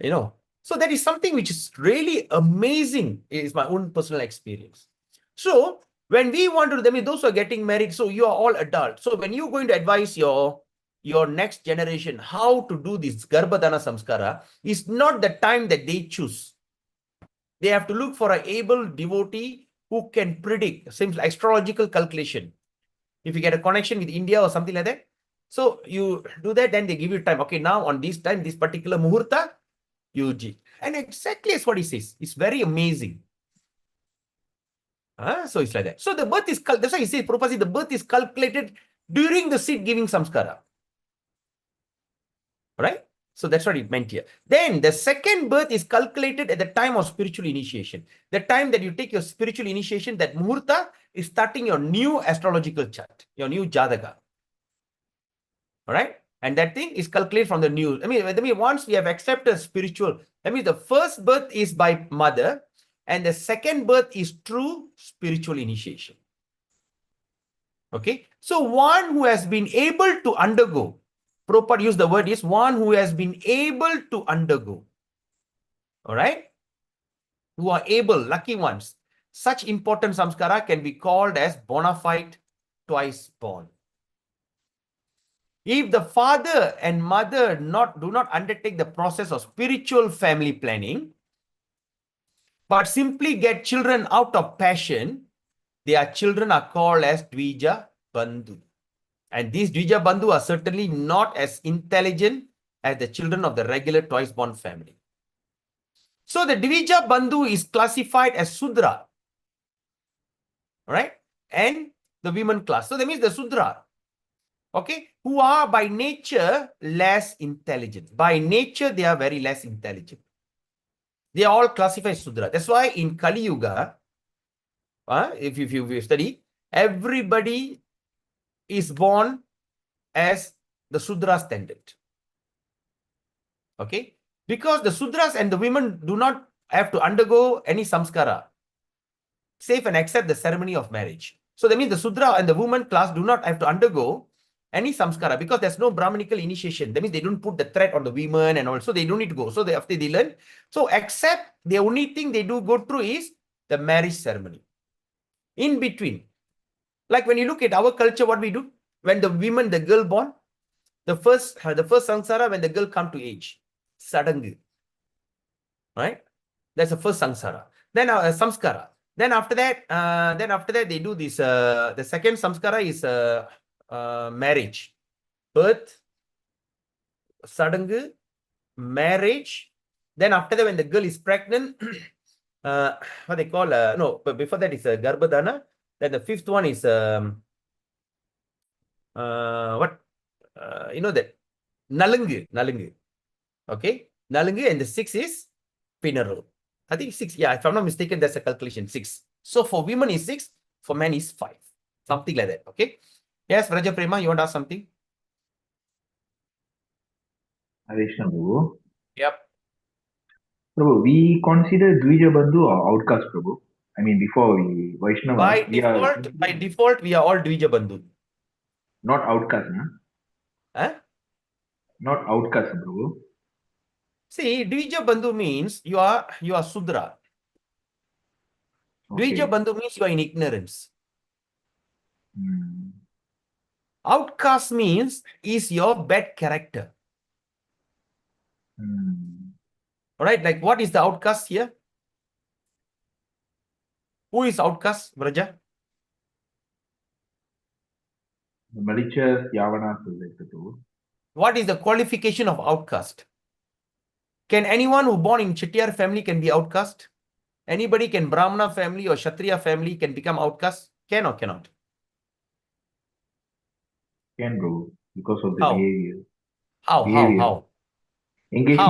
So that is something which is really amazing. It is my own personal experience. So when we want to, those who are getting married, so you are all adults. So when you're going to advise your next generation how to do this Garbhadana Samskara, is not the time that they choose. They have to look for an able devotee who can predict, seems like astrological calculation. If you get a connection with India or something like that, so you do that, then they give you time. Okay, now on this time, this particular muhurta, and exactly as what he says. It's very amazing. So it's like that. So the birth is, that's why he says, Prabhupada, the birth is calculated during the seed giving samskara. Right? So that's what it meant here. Then the second birth is calculated at the time of spiritual initiation. The time that you take your spiritual initiation, that muhurta is starting your new astrological chart, your new jataka. All right? And that thing is calculated from the new. I mean, once we have accepted spiritual, that means the first birth is by mother, and the second birth is true spiritual initiation. Okay? So one who has been able to undergo, Prabhupada used the word is one who has been able to undergo. All right? Who are able, lucky ones. Such important samskara can be called as bona fide twice born. If the father and mother do not undertake the process of spiritual family planning, but simply get children out of passion, their children are called as Dvija Bandhu. And these Dvija Bandhu are certainly not as intelligent as the children of the regular twice-born family. So the Dvija Bandhu is classified as Sudra, right? And the women class. So that means the Sudra, okay, who are by nature less intelligent. By nature, they are very less intelligent. They are all classified as Sudra. That's why in Kali Yuga, if you study, everybody is born as the Sudra standard. Okay? Because the Sudras and the women do not have to undergo any samskara, save and accept the ceremony of marriage. So that means the Sudra and the woman class do not have to undergo any samskara because there's no Brahmanical initiation. That means they don't put the thread on the women and also they don't need to go. So after they learn, so except the only thing they do go through is the marriage ceremony. In between, like when you look at our culture, what we do when the women, the girl born, the first samsara when the girl come to age, sadangu, right? That's the first samsara. Then samskara. Then after that, they do this. The second samskara is marriage, birth, sadangu, marriage, Then after that, when the girl is pregnant, what they call, no, but before that is Garbhadana. Then the fifth one is, what, that, Nalungu. Okay, Nalungu, and the sixth is Pinaru. I think 6, yeah, if I'm not mistaken, that's a calculation, 6. So for women is 6, for men is 5. Something like that, okay? Yes, Raja Prema, you want to ask something? Additional Prabhu. Yep. Prabhu, we consider Dvija Bandhu or outcast, Prabhu. I mean, before we Vaishnava, By we are default, we are all Dvija Bandhu. not outcast, na? Huh? Not outcast, Prabhu. See, Dvija Bandhu means you are Sudra. Dvija Okay. Bandhu means you are in ignorance. Hmm. Outcast means is your bad character. Hmm. All right, like what is the outcast here? Who is outcast, Braja? The malicious Yavanas is like that, Prabhu. What is the qualification of outcast? Can anyone who born in Chettiar family can be outcast? Anybody can Brahmana family or Kshatriya family can become outcast? Can or cannot? Can, Prabhu, because of the How? behavior. How? Behavior. Engagement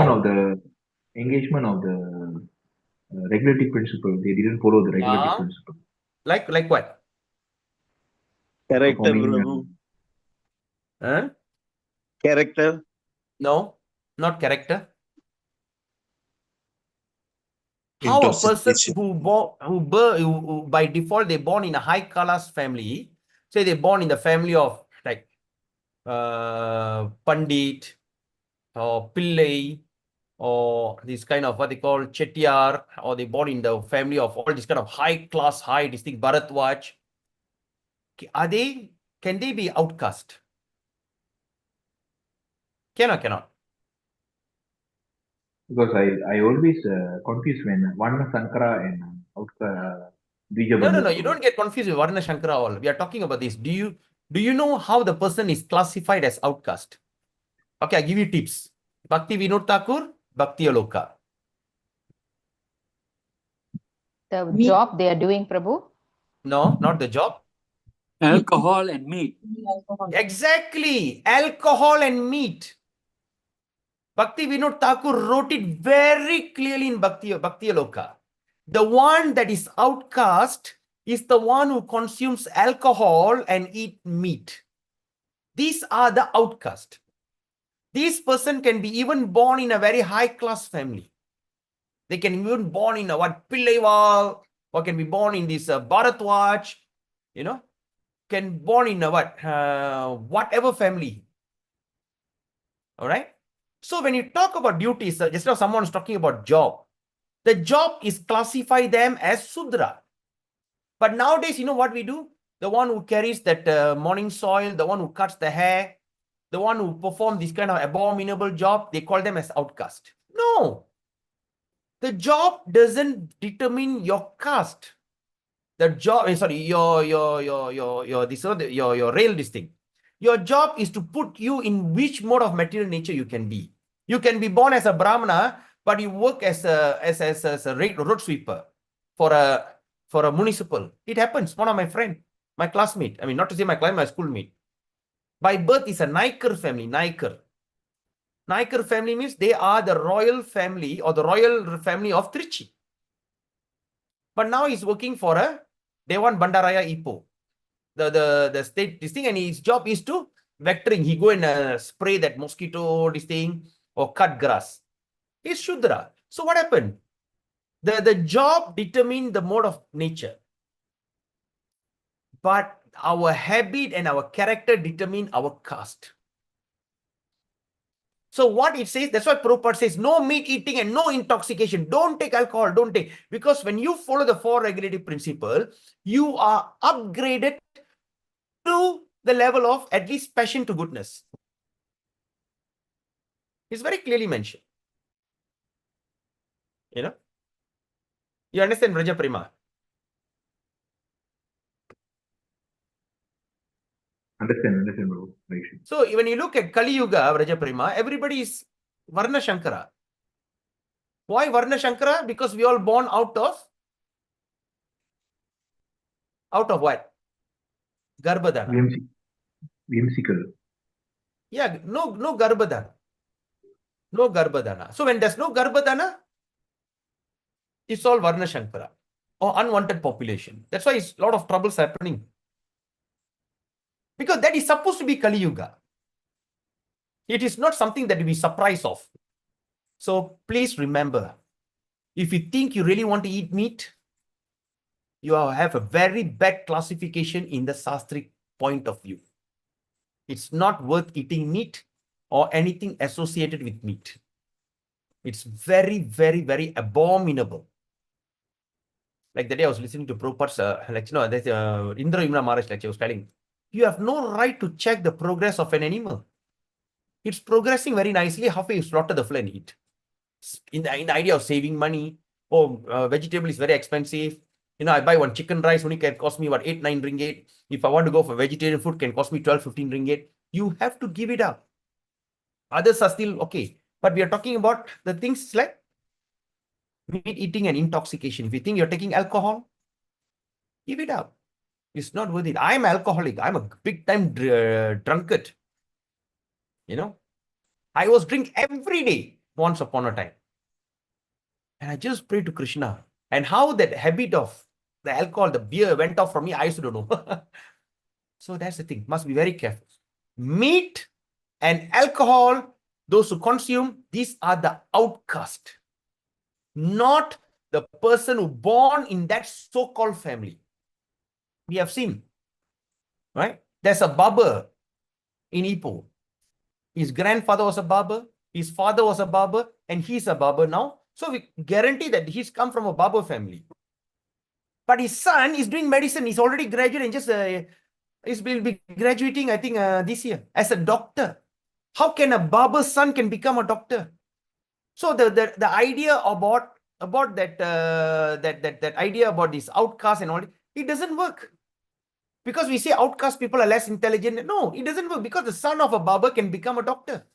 How? of the regulative principle. They didn't follow the regulative principle. Like what? Character, Performing, Prabhu. Huh? Character. No, not character. How a person Intoxication. who by default they born in a high caste family, say they born in the family of like Pandit or Pillai or this kind of what they call Chettiar, or they born in the family of all this kind of high class, high distinct Bharatwaj. Can they be outcast? Can or cannot? because I always confuse when Varna Sankara and Dvija Bandhu. No, you don't get confused with Varna Shankara all. We are talking about this. Do you know how the person is classified as outcast? Okay, I give you tips. Bhakti Vinod Thakur, Bhakti Aloka. The Me- job they are doing, Prabhu. No, not the job. Alcohol and meat. Alcohol. Exactly. Alcohol and meat. Bhakti Vinod Thakur wrote it very clearly in Bhakti Aloka. The one that is outcast is the one who consumes alcohol and eat meat. These are the outcast. This person can be even born in a very high class family. They can even born in a Pillaiwal, or can be born in this Bharatwaj, can born in a whatever family. All right. So when you talk about duties, just now someone is talking about job. The job is classify them as Sudra. But nowadays, you know what we do? The one who carries that morning soil, the one who cuts the hair, the one who performs this kind of abominable job, they call them as outcast. No. The job doesn't determine your caste. The job, sorry, your rail this thing. Your job is to put you in which mode of material nature you can be. You can be born as a Brahmana, but you work as a road sweeper for a municipal. It happens. One of my friend, my classmate, I mean, not to say my client, my schoolmate. By birth is a Naikar family, Naikar. Naikar family means they are the royal family or the royal family of Trichy. But now he's working for a Dewan Bandaraya Ipoh, the state this thing, and his job is to vectoring. He go and spray that mosquito this thing or cut grass. He's Shudra. So what happened? The job determined the mode of nature. But our habit and our character determine our caste. So what it says, that's why Prabhupada says, no meat eating and no intoxication. Don't take alcohol, don't take. Because when you follow the 4 regulative principle, you are upgraded to the level of at least passion to goodness. It's very clearly mentioned. You understand, Raja Prima? Understand, bro. Right. So when you look at Kali Yuga, Raja Prima, everybody is Varna Shankara. Why Varna Shankara? Because we all born out of what? Garbhadana. Whimsical. Yeah, no Garbhadana. No Garbhadana. So when there's no Garbhadana, it's all Varna Shankara or unwanted population. That's why it's a lot of troubles happening. Because that is supposed to be Kali Yuga. It is not something that we surprise of. So please remember, if you think you really want to eat meat, you have a very bad classification in the Sastric point of view. It's not worth eating meat or anything associated with meat. It's very, very, very abominable. Like the day I was listening to Prabhupada's Indra Imra Maharaj lecture, was telling, you have no right to check the progress of an animal. It's progressing very nicely. Halfway you slaughter the flesh and eat. In the idea of saving money, vegetable is very expensive. I buy one chicken rice, only can cost me about 8-9 ringgit. If I want to go for vegetarian food, can cost me 12-15 ringgit. You have to give it up. Others are still okay. But we are talking about the things like meat eating and intoxication. If you think you're taking alcohol, give it up. It's not worth it. I'm alcoholic. I'm a big time drunkard. I was drink every day once upon a time. And I just pray to Krishna. And how that habit of the alcohol, the beer went off from me, I used to don't know. So that's the thing. Must be very careful. Meat and alcohol, those who consume, these are the outcast. Not the person who born in that so-called family. We have seen, right? There's a barber in Ipoh. His grandfather was a barber. His father was a barber. And he's a barber now. So we guarantee that he's come from a barber family. But his son is doing medicine. He's already graduated and just will be graduating, I think, this year as a doctor. How can a barber's son can become a doctor? So the idea about that idea about this outcast and all, it doesn't work. Because we say outcast people are less intelligent. No, it doesn't work because the son of a barber can become a doctor.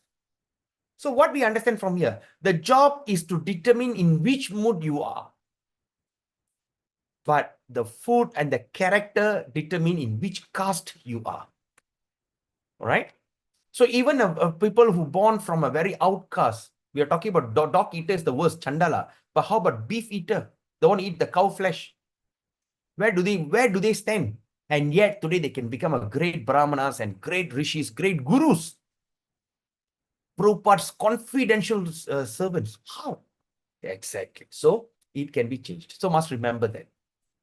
So what we understand from here, the job is to determine in which mood you are. But the food and the character determine in which caste you are. All right? So even people who born from a very outcast, we are talking about dog eater is the worst, Chandala. But how about beef eater? They want to eat the cow flesh. Where do they stand? And yet today they can become a great brahmanas and great rishis, great gurus. Prabhupada's confidential servants. How? Exactly. So it can be changed. So must remember that.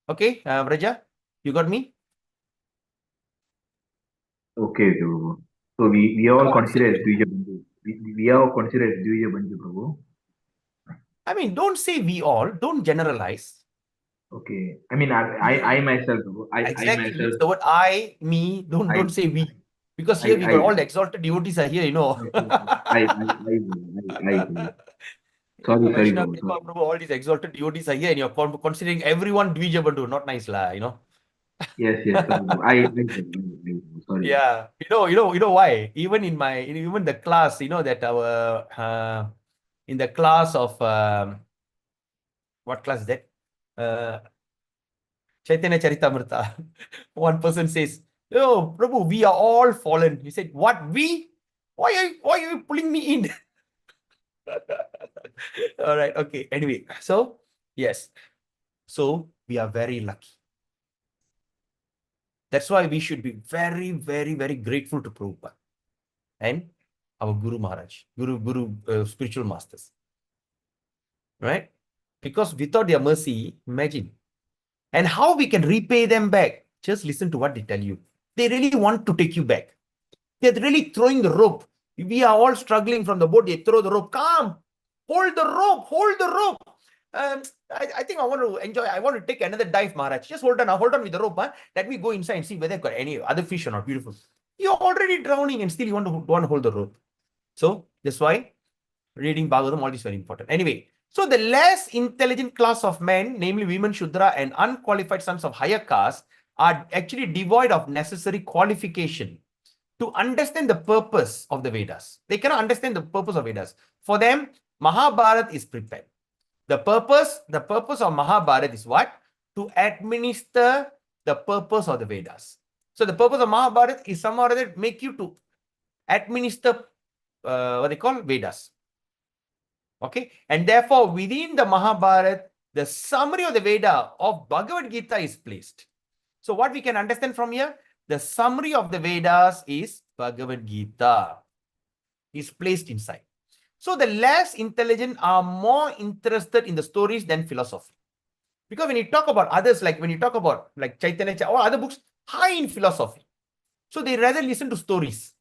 Okay, Raja, you got me? Okay, Prabhu. So we all consider as Dvija Bandhu. We are all considered as Dvija Bandhu, Prabhu. I mean, don't say we all. Don't generalize. Okay. I mean, I myself, Prabhu. Exactly. I myself. Use the word I, me. Don't say we. Because here we got all the exalted devotees are here, I. Sorry, Vaishnava Prabhu. Kripa Prabhu, all these exalted devotees are here and you're considering everyone Dvija Bandhu. Not nice, Yes, Prabhu. I sorry. Yeah. You know why? Even in even the class, that our in the class of what class is that? Chaitanya Charitamrita. One person says, "Oh, Prabhu, we are all fallen." He said, "What, we? Why are you pulling me in?" All right, okay. Anyway, so yes. So we are very lucky. That's why we should be very, very, very grateful to Prabhupada and our Guru Maharaj, spiritual masters. Right? Because without their mercy, imagine. And how we can repay them back. Just listen to what they tell you. They really want to take you back. They're really throwing the rope. We are all struggling from the boat. They throw the rope. Come, hold the rope, hold the rope. I think I want to enjoy. I want to take another dive, Maharaj. Just hold on with the rope. Let me go inside and see whether I've got any other fish or not. Beautiful. You're already drowning and still you want to hold the rope. So that's why reading Bhagavatam, all is very important. Anyway, so the less intelligent class of men, namely women, Shudra, and unqualified sons of higher caste, are actually devoid of necessary qualification to understand the purpose of the Vedas. They cannot understand the purpose of Vedas. For them, Mahabharata is prepared. The purpose of Mahabharata is what? To administer the purpose of the Vedas. So the purpose of Mahabharata is somehow or other make you to administer what they call Vedas. Okay, and therefore within the Mahabharata, the summary of the Veda of Bhagavad Gita is placed. So what we can understand from here, the summary of the Vedas is Bhagavad Gita is placed inside. So the less intelligent are more interested in the stories than philosophy. Because when you talk about others, like when you talk about like Chaitanya or other books, high in philosophy. So they rather listen to stories.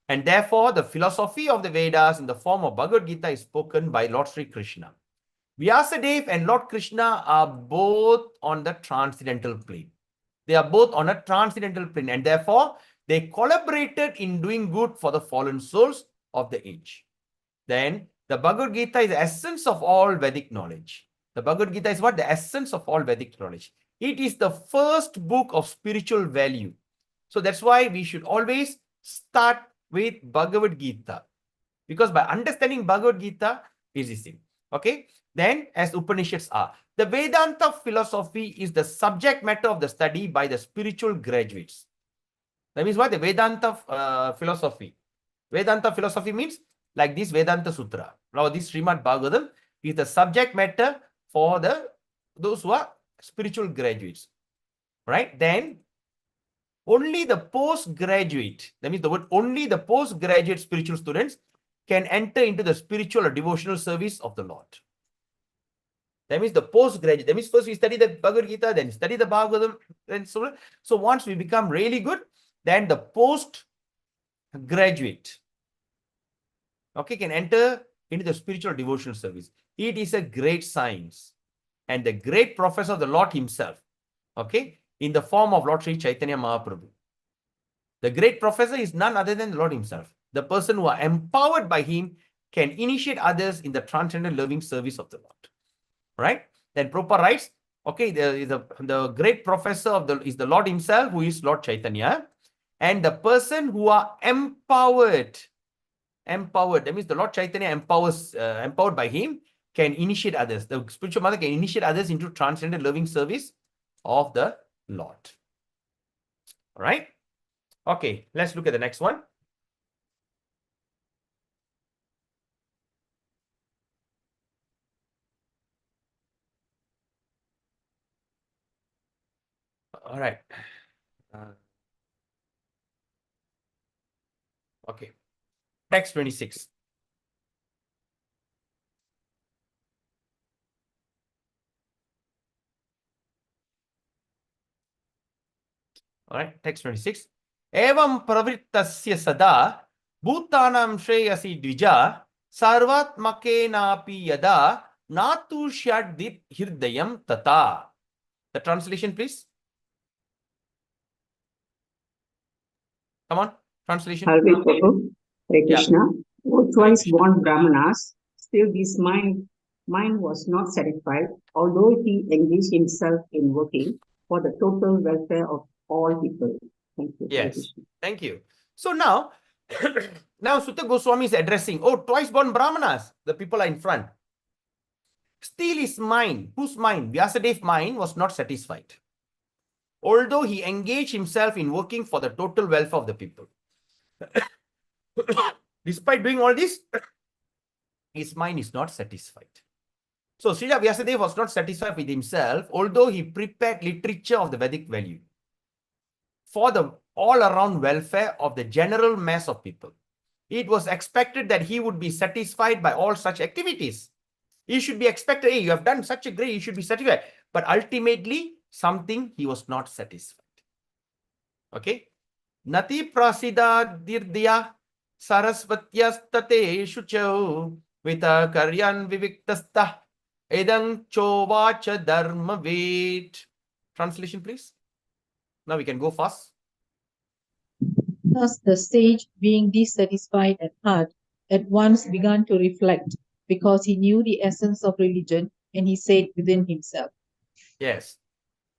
And therefore, the philosophy of the Vedas in the form of Bhagavad Gita is spoken by Lord Sri Krishna. Vyasadeva and Lord Krishna are both on the transcendental plane. They are both on a transcendental plane, and therefore, they collaborated in doing good for the fallen souls of the age. Then, the Bhagavad Gita is the essence of all Vedic knowledge. The Bhagavad Gita is what? The essence of all Vedic knowledge. It is the first book of spiritual value. So that's why we should always start with Bhagavad Gita. Because by understanding Bhagavad Gita is this thing. Okay? Then, as Upanishads are, the Vedanta philosophy is the subject matter of the study by the spiritual graduates. That means what? The Vedanta philosophy. Vedanta philosophy means like this Vedanta Sutra. Now, this Srimad Bhagavatam is the subject matter for those who are spiritual graduates. Right? Then, only the postgraduate, that means the word only the postgraduate spiritual students can enter into the spiritual or devotional service of the Lord. That means the postgraduate. That means first we study the Bhagavad Gita, then study the Bhagavatam, and so on. So once we become really good, then the postgraduate, okay, can enter into the spiritual devotional service. It is a great science. And the great professor of the Lord himself, okay, in the form of Lord Sri Chaitanya Mahaprabhu. The great professor is none other than the Lord himself. The person who are empowered by him can initiate others in the transcendental loving service of the Lord. Right? Then Prabhupada writes, okay, the great professor is the Lord himself, who is Lord Chaitanya, and the person who are empowered, that means the Lord Chaitanya empowered by him, can initiate others. The spiritual mother can initiate others into transcendental loving service of the Lord. All right? Okay, let's look at the next one. All right. Okay. Text 26. All right, text 26. Evam pravrittasya sada bhutanam shreyasi dvija sarvatmakenapi yada natu shaddit hirdayam tata. The translation, please. Come on, translation. Hare Prabhu, Hare Krishna. Both twice born Brahmanas, still his mind was not satisfied, although he engaged himself in working for the total welfare of all people. Thank you. Hare Yes, Krishna. thank you. So now, now Sutta Goswami is addressing, twice born Brahmanas, the people are in front. Still his mind, whose mind? Vyasadev's mind was not satisfied. Although he engaged himself in working for the total welfare of the people. Despite doing all this, his mind is not satisfied. So Srila Vyasadeva was not satisfied with himself, although he prepared literature of the Vedic value for the all-around welfare of the general mass of people. It was expected that he would be satisfied by all such activities. He should be expected, hey, you have done such a great, you should be satisfied. But ultimately, something he was not satisfied. Okay? Nati prasida dirdya sarasvatyastate shucho vita karyan viviktastah edang chovacha dharma vet. Translation, please. Now we can go fast. Thus the sage, being dissatisfied at heart, at once began to reflect, because he knew the essence of religion, and he said within himself. Yes.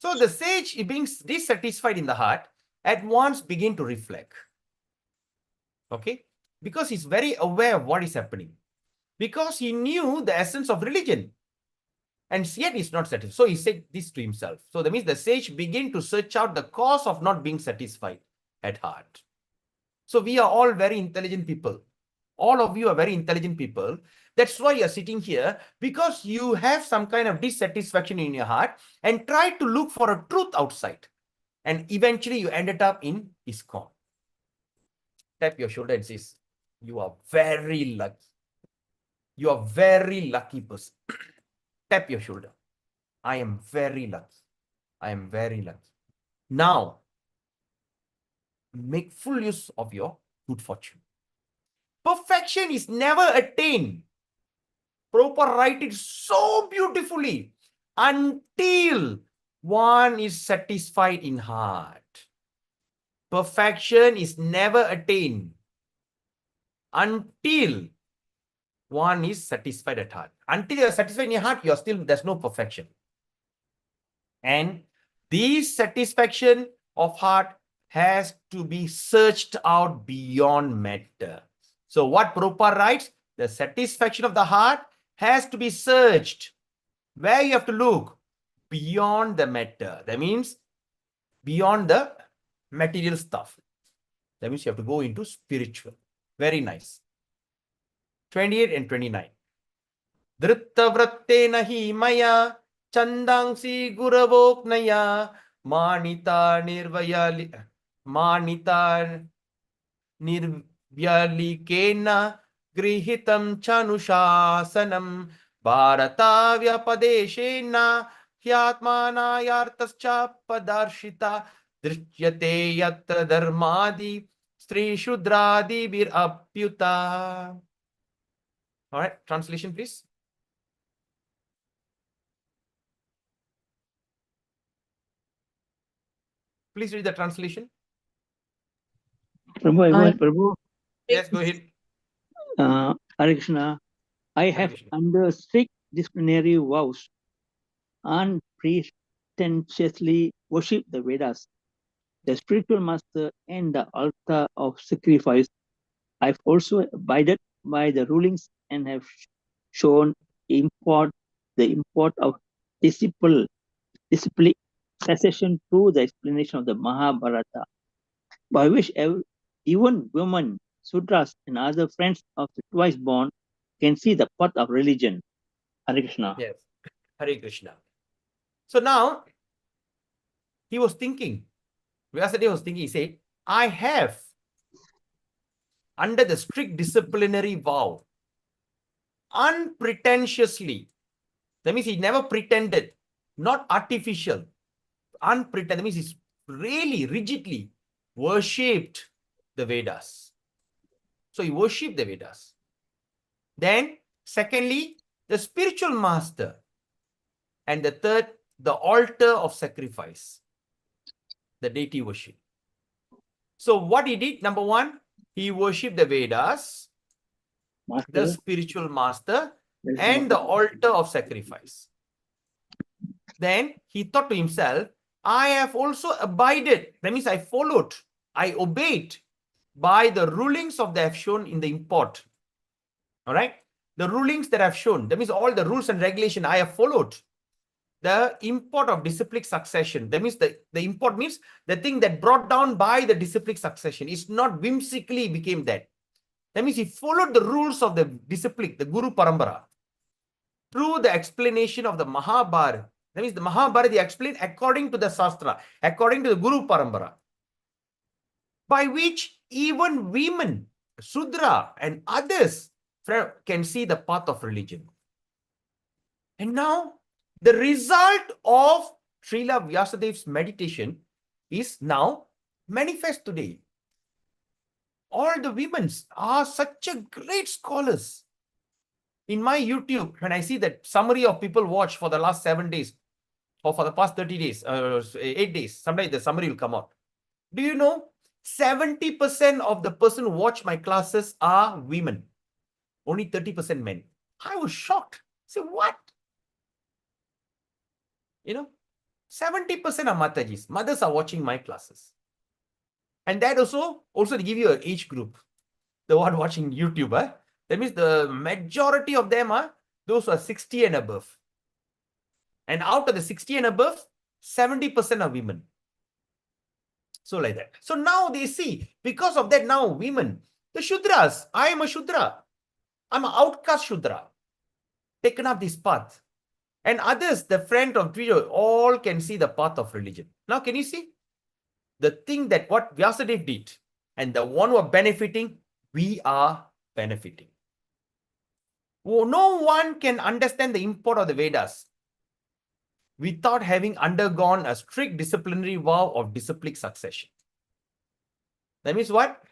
So the sage, being dissatisfied in the heart, at once begin to reflect. Okay? Because he's very aware of what is happening. Because he knew the essence of religion. And yet he's not satisfied. So he said this to himself. So that means the sage begin to search out the cause of not being satisfied at heart. So we are all very intelligent people. All of you are very intelligent people. That's why you're sitting here, because you have some kind of dissatisfaction in your heart and try to look for a truth outside. And eventually you ended up in ISKCON. Tap your shoulder and says, you are very lucky. You are very lucky person. Tap your shoulder. I am very lucky. I am very lucky. Now, make full use of your good fortune. Perfection is never attained. Prabhupada write it so beautifully until one is satisfied in heart. Perfection is never attained until one is satisfied at heart. Until you are satisfied in your heart, there's no perfection. And this satisfaction of heart has to be searched out beyond matter. So what Prabhupada writes, the satisfaction of the heart has to be searched. Where you have to look? Beyond the matter. That means beyond the material stuff. That means you have to go into spiritual. Very nice. 28 and 29. Dhritta vratte nahi maya chandangsi guravoknaya manita nirvyalikena grihitam chanushasanam bharatavya padeshena hyatmana yartascha padarshita drishyate yatra dharmadi stri shudradi bir apyuta. All right, translation, please. Please read the translation. Prabhu, Yes, go ahead. Hare Krishna, I have Krishna. under strict disciplinary vows unpretentiously worshipped the Vedas, the spiritual master, and the altar of sacrifice. I've also abided by the rulings and have shown the import of disciplic cessation through the explanation of the Mahabharata, by which even women, sutras, and other friends of the twice born can see the path of religion. Hare Krishna. Yes, Hare Krishna. So now, he was thinking, Vyasadeva was thinking, he said, I have, under the strict disciplinary vow, unpretentiously, that means he never pretended, not artificial, unpretended, that means he's really rigidly worshipped the Vedas. So he worshipped the Vedas. Then, secondly, the spiritual master. And the third, the altar of sacrifice, the deity worship. So what he did, number one, he worshipped the Vedas, the spiritual master, and the altar of sacrifice. Then he thought to himself, I have also abided, that means I followed, I obeyed by the rulings of that have shown in the import. All right? The rulings that I've shown, that means all the rules and regulation I have followed. The import of disciplic succession, that means the import means the thing that brought down by the disciplic succession is not whimsically became that. That means he followed the rules of the disciplic, the Guru Parambara, through the explanation of the Mahabharata. That means the Mahabharata he explained according to the Shastra, according to the Guru Parambara, by which even women, Sudra, and others can see the path of religion. And now, the result of Srila Vyasadev's meditation is now manifest today. All the women are such a great scholars. In my YouTube, when I see that summary of people watch for the last 7 days or for the past 30 days, 8 days, sometimes the summary will come out. Do you know 70% of the person who watch my classes are women, only 30% men. I was shocked. Say, what? 70% are Matajis. Mothers are watching my classes. And that also to give you an age group. The one watching YouTube. That means the majority of them are those who are 60 and above. And out of the 60 and above, 70% are women. So like that. So now they see, because of that now women, the Shudras, I am a Shudra. I'm an outcast Shudra. Taken up this path. And others, the friend of Dvija, all can see the path of religion. Now can you see? The thing that what Vyasadeva did, and the one who are benefiting, we are benefiting. No one can understand the import of the Vedas without having undergone a strict disciplinary vow of disciplic succession. That means what?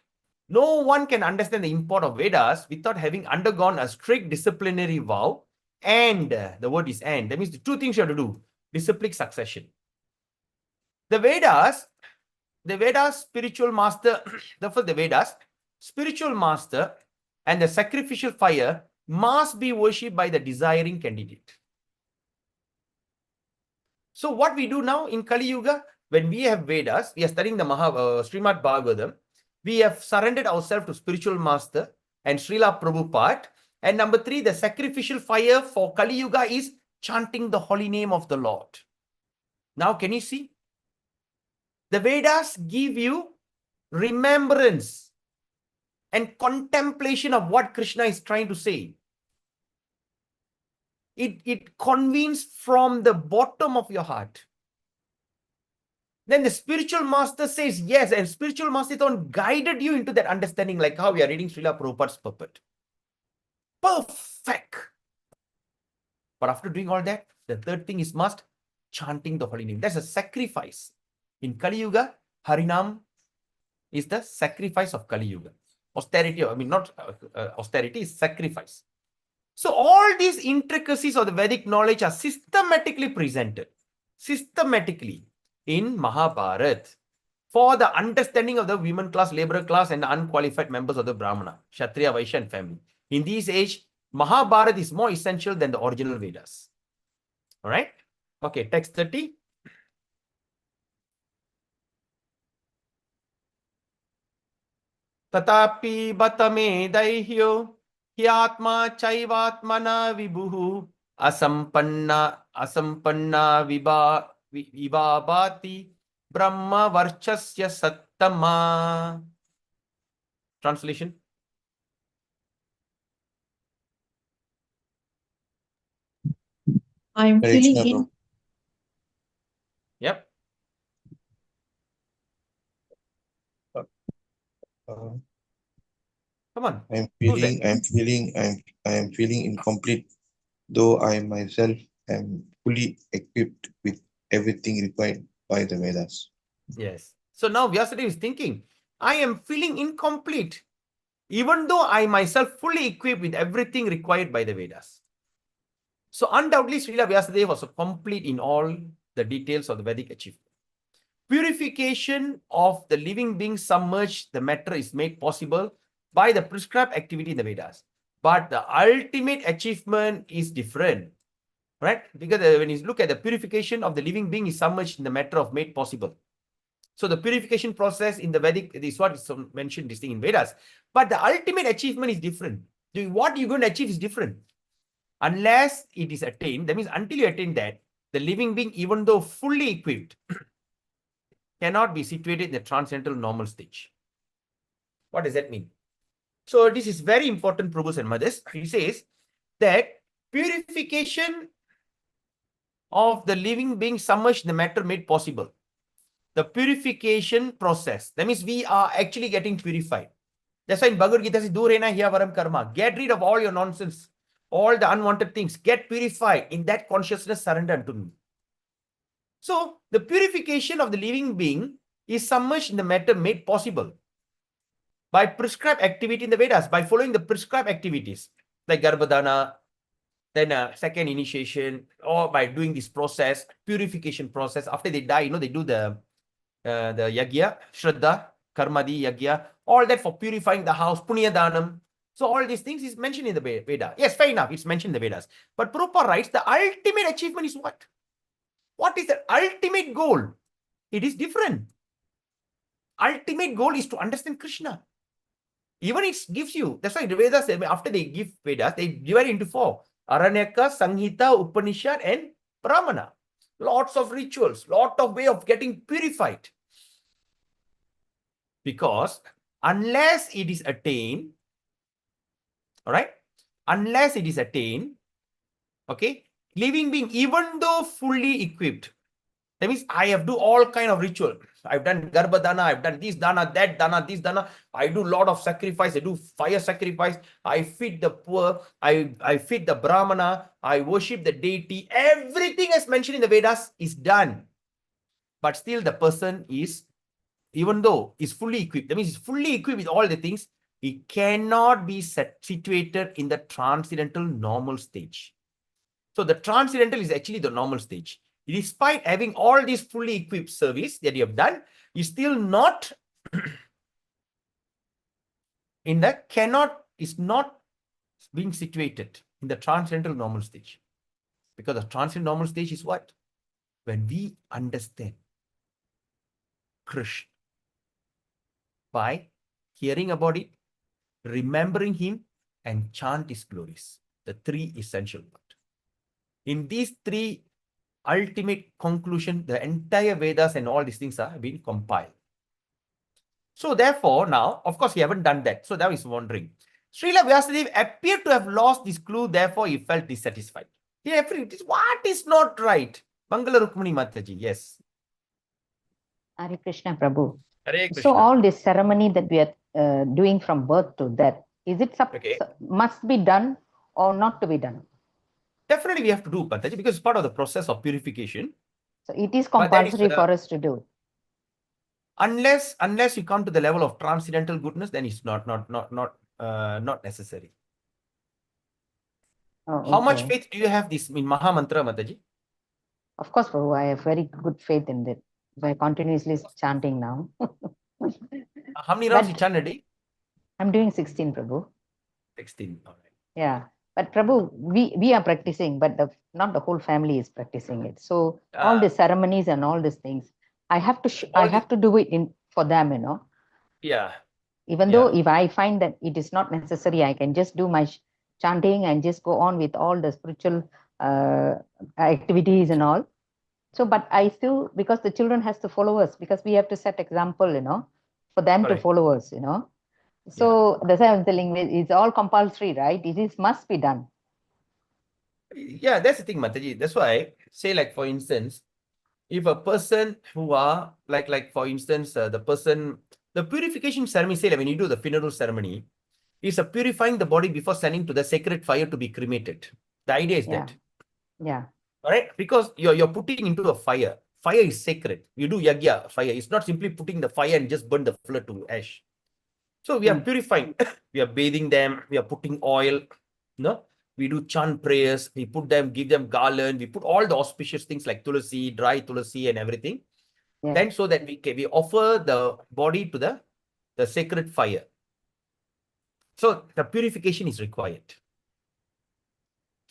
No one can understand the import of Vedas without having undergone a strict disciplinary vow, and the word is and. That means the two things you have to do. Disciplic succession. The Vedas, spiritual master, therefore the Vedas, spiritual master and the sacrificial fire must be worshipped by the desiring candidate. So what we do now in Kali Yuga, when we have Vedas, we are studying the Srimad Bhagavatam, we have surrendered ourselves to spiritual master and Srila Prabhupada. And number 3, the sacrificial fire for Kali Yuga is chanting the holy name of the Lord. Now can you see? The Vedas give you remembrance and contemplation of what Krishna is trying to say. It convenes from the bottom of your heart. Then the spiritual master says yes, and spiritual master guided you into that understanding, like how we are reading Srila Prabhupada's purport. Perfect. But after doing all that, the third thing is must chanting the holy name. That's a sacrifice. In Kali Yuga, Harinam is the sacrifice of Kali Yuga. Austerity, I mean not austerity, is sacrifice. So all these intricacies of the Vedic knowledge are systematically presented. Systematically in Mahabharata for the understanding of the women class, laborer class, and the unqualified members of the Brahmana, Kshatriya, Vaishya, and family. In this age, Mahabharata is more essential than the original Vedas. All right? Okay, text 30. Tatapi batame daihyo hyatma chaivatmana vibuhu asampanna vibhabati brahma varchasya sattama. Translation. I am Hare filling Krishna, in. Prabhu. Yep. Come on. I am Who's that? feeling incomplete, though I myself am fully equipped with everything required by the Vedas. Yes. So now Vyasadeva is thinking, I am feeling incomplete, even though I myself fully equipped with everything required by the Vedas. So undoubtedly, Srila Vyasadeva was complete in all the details of the Vedic achievement. Purification of the living being submerged, the matter is made possible by the prescribed activity in the Vedas. But the ultimate achievement is different, right? Because when you look at the purification of the living being is submerged in the matter of made possible. So the purification process in the Vedic is what is mentioned this thing in Vedas. But the ultimate achievement is different. What you're going to achieve is different. Unless it is attained, that means until you attain that, the living being, even though fully equipped, cannot be situated in the transcendental normal stage. What does that mean? So this is very important, Prabhus and Mothers. He says that purification of the living being submerged in the matter made possible. The purification process. That means we are actually getting purified. That's why in Bhagavad Gita says, Durena hiya varam karma. Get rid of all your nonsense, all the unwanted things. Get purified. In that consciousness, surrender unto me. So the purification of the living being is submerged in the matter made possible by prescribed activity in the Vedas, by following the prescribed activities like Garbhadana, then second initiation, or by doing this process, purification process. After they die, they do the yagya, shraddha, karmadi, yagya, all that for purifying the house, punya danam. So all these things is mentioned in the Veda. Yes, fair enough, it's mentioned in the Vedas. But Prabhupada writes, the ultimate achievement is what? What is the ultimate goal? It is different. Ultimate goal is to understand Krishna. Even it gives you, that's why the Vedas, after they give Vedas, they divide into 4. Aranyaka, Sanghita, Upanishad, and Brahmana. Lots of rituals, lot of way of getting purified. Because unless it is attained, all right, unless it is attained, okay, living being, even though fully equipped, that means I have do all kind of ritual. I've done Garbhadana, I've done this dana, that dana, this dana. I do lot of sacrifice. I do fire sacrifice. I feed the poor. I feed the Brahmana. I worship the deity. Everything as mentioned in the Vedas is done. But still the person is, even though is fully equipped, that means he's fully equipped with all the things, he cannot be situated in the transcendental normal stage. So the transcendental is actually the normal stage. Despite having all this fully equipped service that you have done, you still not in the is not being situated in the transcendental normal stage. Because the transcendental normal stage is what? When we understand Krishna by hearing about it, remembering him, and chant his glories. The three essential parts. In these three ultimate conclusion, the entire Vedas and all these things are being compiled. So therefore, now, of course, he haven't done that. So now he's wondering. Srila Vyasadeva appeared to have lost this clue, therefore he felt dissatisfied. What is not right? Mangala Rukmani Mataji, yes. Hare Krishna Prabhu. Hare Krishna. So all this ceremony that we are doing from birth to death, is it must be done or not to be done? Definitely we have to do, Mataji, because it's part of the process of purification. So it is compulsory for us to do. Unless you come to the level of transcendental goodness, then it's not necessary. Oh, okay. How much faith do you have this in Maha Mantra, Mataji? Of course, Prabhu, I have very good faith in it. By continuously chanting now. How many rounds you chant a day? I'm doing 16, Prabhu. 16. All right. Yeah. But Prabhu, we are practicing, but not the whole family is practicing it. So all the ceremonies and all these things, I have to do it for them, you know. Yeah. Even though if I find that it is not necessary, I can just do my chanting and just go on with all the spiritual activities and all. So, but I still, because the children has to follow us, because we have to set example, you know, for them to follow us, you know. So that's why I'm telling you, it's all compulsory, right? It is must be done. Yeah, that's the thing, Mataji. That's why, say, like, for instance, if a person who are, like for instance, the purification ceremony, say, like when you do the funeral ceremony, is a purifying the body before sending to the sacred fire to be cremated. The idea is that. Yeah. All right? Because you're putting into a fire. Fire is sacred. You do yagya, fire. It's not simply putting the fire and just burn the floor to ash. So we are purifying. We are bathing them. We are putting oil. No? We do chant prayers. We put them, give them garland. We put all the auspicious things like tulasi, dry tulasi and everything. Yeah. Then so that we offer the body to the sacred fire. So the purification is required.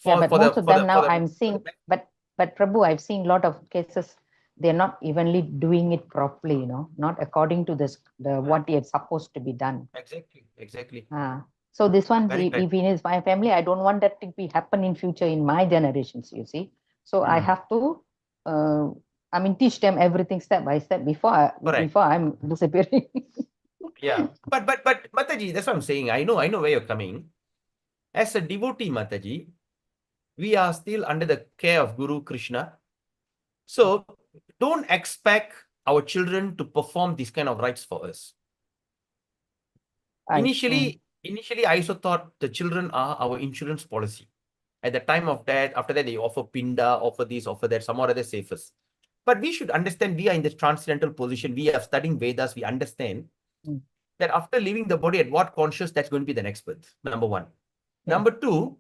But most of them now I'm seeing, but Prabhu, I've seen a lot of cases, they're not evenly doing it properly, you know, not according to what is supposed to be done. Exactly. So this one, if in my family, I don't want that to be happen in future in my generations, you see. So I have to, teach them everything step by step before I'm disappearing. Yeah, but Mataji, that's what I'm saying. I know where you're coming. As a devotee, Mataji, we are still under the care of Guru Krishna. So don't expect our children to perform this kind of rites for us. Initially, I also thought the children are our insurance policy. At the time of that, after that, they offer pinda, offer this, offer that, some or other safest. But we should understand we are in this transcendental position. We are studying Vedas. We understand that after leaving the body, at what conscious that's going to be the next birth. Number one. Number two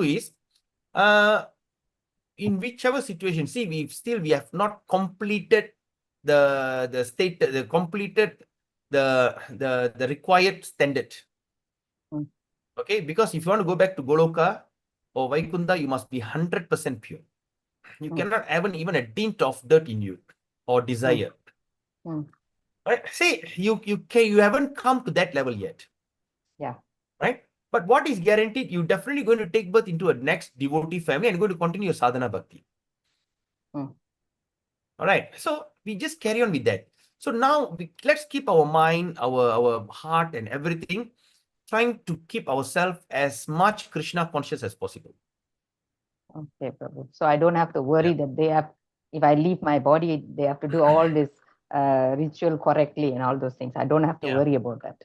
is in whichever situation, see, we have not completed the required standard. Okay, because if you want to go back to Goloka or Vaikunta, you must be 100% pure. You cannot have even a tint of dirt in you or desire. Right? See, you haven't come to that level yet. Yeah. Right? But what is guaranteed? You're definitely going to take birth into a next devotee family and going to continue your sadhana bhakti. Mm. All right. So we just carry on with that. So now let's keep our mind, our heart and everything, trying to keep ourselves as much Krishna conscious as possible. Okay, Prabhu. So I don't have to worry that they have, if I leave my body, they have to do all this ritual correctly and all those things. I don't have to worry about that.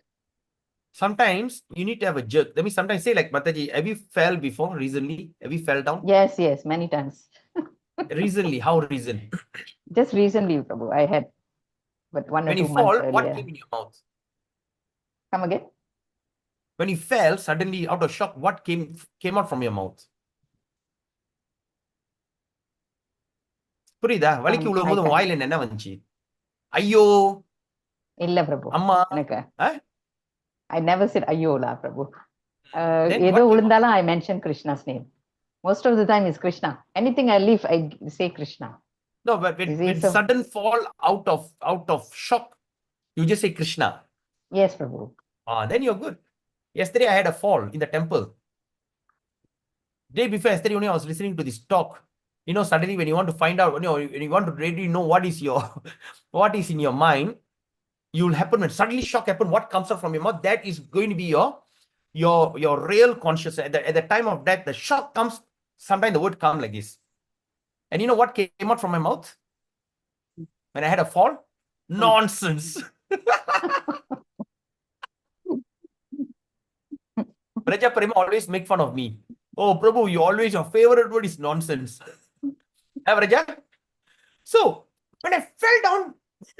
Sometimes you need to have a jerk. Let me sometimes say, like, Mataji, have you fell before recently? Have you fell down? Yes, many times. Recently, how recent? Just recently, Prabhu, I had, but 1 or When 2 you months fall, earlier. what came in your mouth? Come again? When you fell, suddenly out of shock, what came out from your mouth? புரியுதா வலிக்கு விழும்போது வாயில என்ன வந்துச்சு ஐயோ இல்ல பிரபு அம்மா எனக்கு I never said ஐயோ la பிரபு Then ஏதோ what விழுந்தாலும் I mention Krishna's name. Most of the time is Krishna. Anything I leave, I say Krishna. No, but when sudden fall out of shock, you just say Krishna. Yes, Prabhu. Then you're good. Yesterday I had a fall in the temple. Day before yesterday only I was listening to this talk. You know, suddenly when you want to find out, when you want to really know what is your what is in your mind, you'll happen when suddenly shock happen, what comes out from your mouth, that is going to be your real consciousness. At the time of death, the shock comes, sometimes the word comes like this. And you know what came out from my mouth when I had a fall? Nonsense. Praja Prema always make fun of me. Oh, Prabhu, you always, your favorite word is nonsense. Praja? So, when I fell down,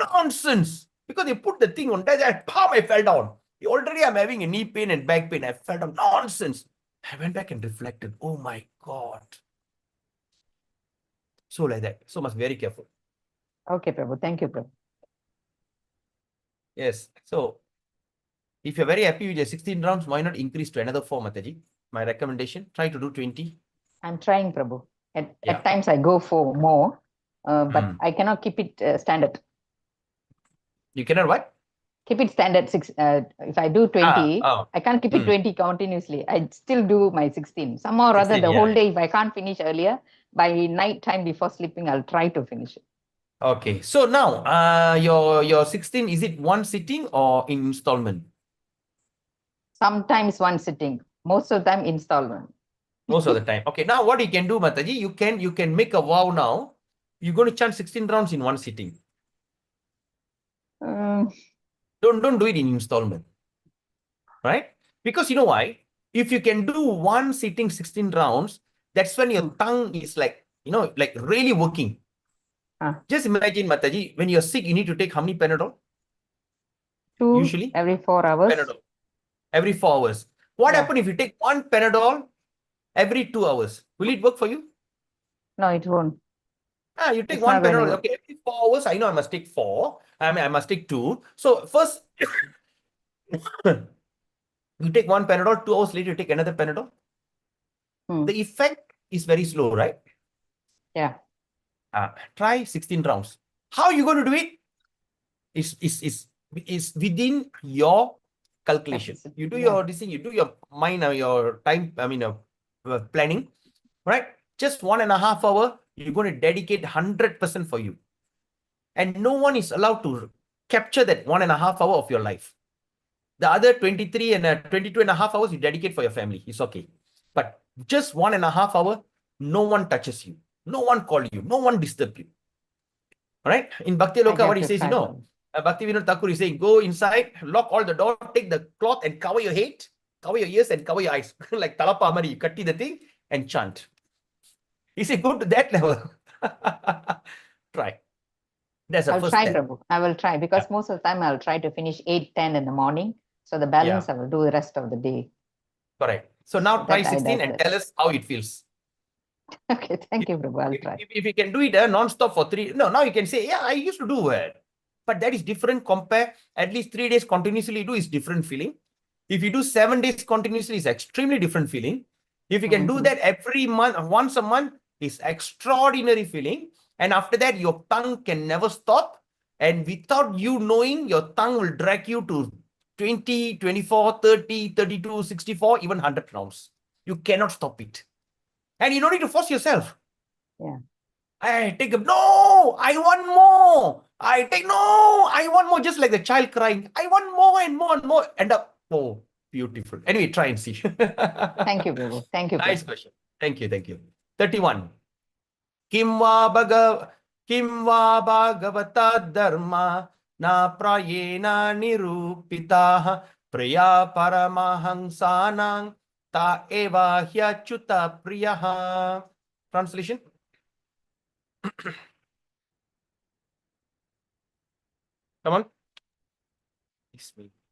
nonsense. Because they put the thing on that, palm, I fell down. Already I'm having a knee pain and back pain. I fell down. Nonsense. I went back and reflected. Oh my God. So like that. So must be very careful. Okay, Prabhu. Thank you, Prabhu. Yes. So, if you're very happy with your 16 rounds, why not increase to another 4, Mataji? My recommendation, try to do 20. I'm trying, Prabhu. At times I go for more, but I cannot keep it standard. You cannot what? Keep it standard. If I do 20, I can't keep it 20 continuously. I still do my 16. Somehow or other, the whole day, if I can't finish earlier, by night time before sleeping, I'll try to finish it. Okay. So now, your 16, is it one sitting or in installment? Sometimes one sitting. Most of the time, installment. Most of the time. Okay. Now, what you can do, Mataji, you can make a vow now. You're going to chant 16 rounds in one sitting. Don't do it in installment. Right? Because you know why? If you can do one sitting 16 rounds, that's when your tongue is like, like really working. Just imagine, Mataji, when you're sick, you need to take how many Panadol? 2 usually? Every 4 hours. Panadol. Every 4 hours. What happens if you take one Panadol every 2 hours? Will it work for you? No, it won't. You take one Panadol. Okay, every 4 hours, I know I must take 4. I must take 2. So first, you take one Panadol, 2 hours later, you take another Panadol. The effect is very slow, right? Yeah. Try 16 rounds. How are you going to do it? Is within your calculation. You do your this thing, you do your mind, your time, planning, right? Just 1.5 hours, you're going to dedicate 100% for you. And no one is allowed to capture that 1.5 hours of your life. The other 23 and 22.5 hours you dedicate for your family. It's okay. But just 1.5 hours, no one touches you. No one call you. No one disturb you. All right? In Bhakti Loka, what he says, Bhakti Vinod Thakur is saying, go inside, lock all the door, take the cloth and cover your head, cover your ears and cover your eyes. Like Talapa Amari, you cut the thing and chant. He said, go to that level. Try. That's the first step. Prabhu. I will try because most of the time I'll try to finish 8, 10 in the morning. So the balance I will do the rest of the day. Correct. So now try 16 and tell us how it feels. Okay, thank you, Prabhu. I'll try. If you can do it non-stop for 3, now you can say, yeah, I used to do it. But that is different compare. At least 3 days continuously do is different feeling. If you do 7 days continuously, it's extremely different feeling. If you can do that every month, once a month, it's extraordinary feeling. And after that, your tongue can never stop. And without you knowing, your tongue will drag you to 20, 24, 30, 32, 64, even 100 rounds. You cannot stop it. And you don't need to force yourself. Yeah. I take a, no, I want more. I want more. Just like the child crying, I want more and more and more. End up, oh, beautiful. Anyway, try and see. Thank you, Prabhu. Thank you, Nice Prabhu. question. Thank you. 31. Kim va bhagavata dharma na prayena nirupitaha priya paramahansanang ta eva hyachuta priyaha. Translation. Come on.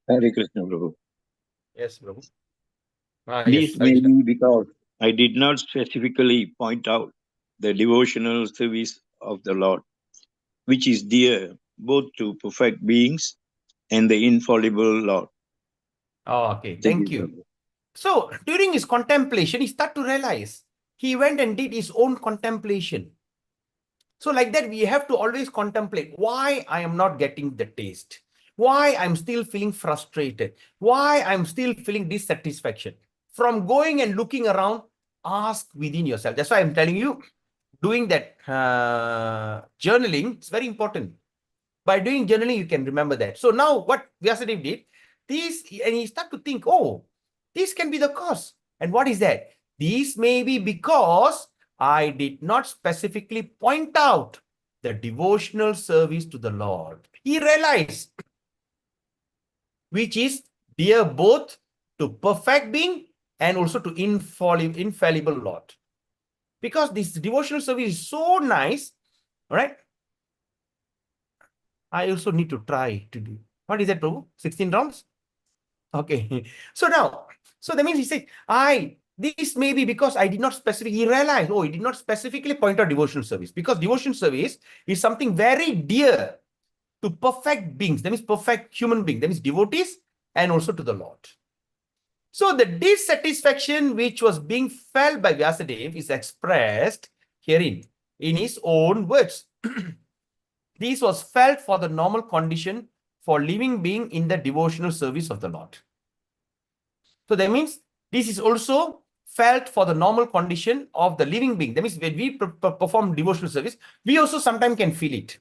Hare Krishna, Prabhu. Yes, Prabhu. This Yes, may Harishna. be because I did not specifically point out the devotional service of the Lord, which is dear both to perfect beings and the infallible Lord. Oh, okay, thank you. So during his contemplation, he started to realize he went and did his own contemplation. So like that, we have to always contemplate why I am not getting the taste, why I'm still feeling frustrated, why I'm still feeling dissatisfaction. From going and looking around, ask within yourself. That's why I'm telling you, doing that journaling is very important. By doing journaling, you can remember that. So now what Vyasadeva did, and he started to think, oh, this can be the cause. And what is that? This may be because I did not specifically point out the devotional service to the Lord. He realized, which is dear both to perfect being and also to infallible Lord. Because this devotional service is so nice, all right? I also need to try to do. What is that, Prabhu? 16 rounds? Okay. So now, so that means he said, this may be because I did not specifically, he realized, he did not specifically point out devotional service, because devotional service is something very dear to perfect beings. That means perfect human beings. That means devotees and also to the Lord. So the dissatisfaction which was being felt by Vyasadeva is expressed herein in his own words. This was felt for the normal condition for living being in the devotional service of the Lord. So that means this is also felt for the normal condition of the living being. That means when we perform devotional service, we also sometimes can feel it.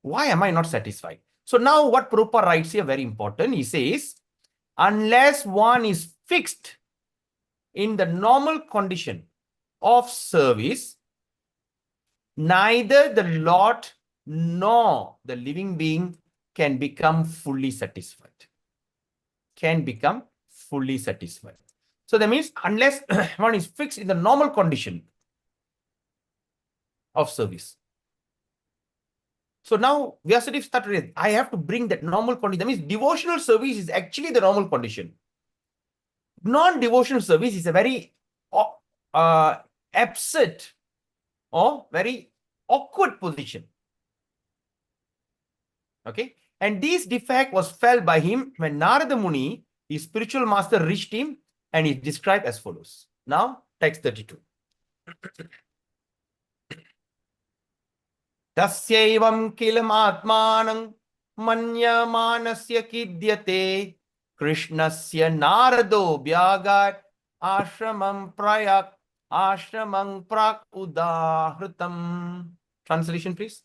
Why am I not satisfied? So now what Prabhupada writes here, very important. He says, unless one is fixed in the normal condition of service, neither the Lord nor the living being can become fully satisfied. Can become fully satisfied. So that means unless one is fixed in the normal condition of service. So now Vyasadeva started, I have to bring that normal condition. That means devotional service is actually the normal condition. Non-devotional service is a very absurd or very awkward position. Okay. And this defect was felt by him when Narada Muni, his spiritual master, reached him, and is described as follows. Now, text 32. Tasyevam kilam atmanam manyamanasya kidyate Krishnasya narado bhyagat ashramam prak udahritam. Translation, please.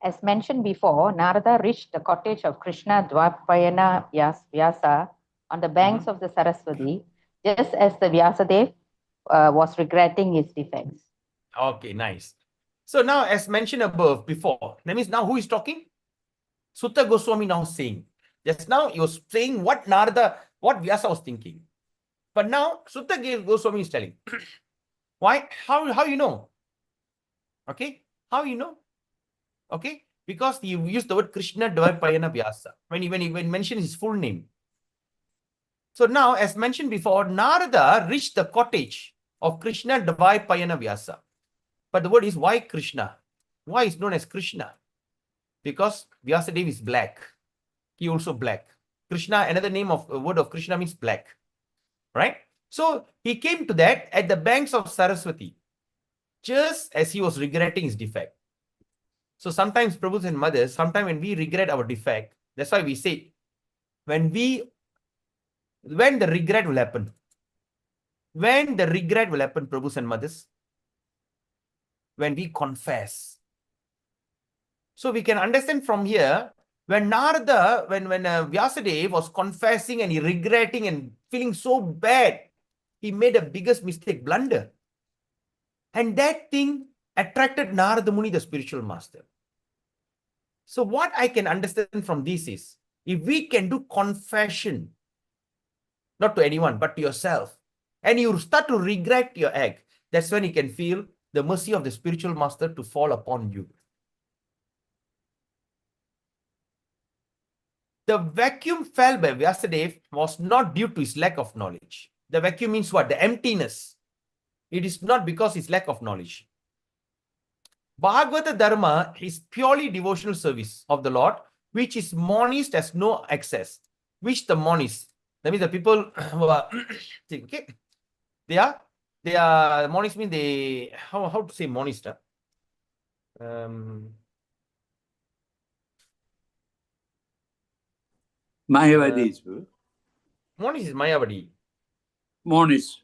As mentioned before, Narada reached the cottage of Krishna Dvapayana Vyasa on the banks of the Saraswati, just as the Vyasadev was regretting his defects. Okay, nice. So now, as mentioned above before, that means now who is talking? Sutta Goswami now saying. Just now he was saying what Vyasa was thinking. But now Sutta Goswami is telling. Why? How you know? Okay, how you know? Okay, because he used the word Krishna Dvaipayana Vyasa when he mentioned his full name. So now, as mentioned before, Narada reached the cottage of Krishna Dvaipayana Vyasa. But the word is why Krishna? Why is known as Krishna? Because Vyasadeva is black. He also black. Krishna, another name of a word of Krishna means black. Right? So he came to that at the banks of Saraswati, just as he was regretting his defect. So sometimes, Prabhus and mothers, sometimes when we regret our defect, that's why we say, when the regret will happen. When the regret will happen, Prabhus and mothers, when we confess. So we can understand from here, when Narada, when Vyasadeva was confessing and he regretting and feeling so bad, he made a biggest mistake, blunder. And that thing attracted Narada Muni, the spiritual master. So what I can understand from this is, if we can do confession, not to anyone, but to yourself, and you start to regret your act, that's when you can feel the mercy of the spiritual master to fall upon you. The vacuum felt by Vyasadeva was not due to his lack of knowledge. The vacuum means what? The emptiness. It is not because his lack of knowledge. Bhagavata Dharma is purely devotional service of the Lord, which is monist has no access. Which the monist, that means the people who are okay, they are monist means they, how to say monist? Mayavadis. Monist is Mayavadi. Monists.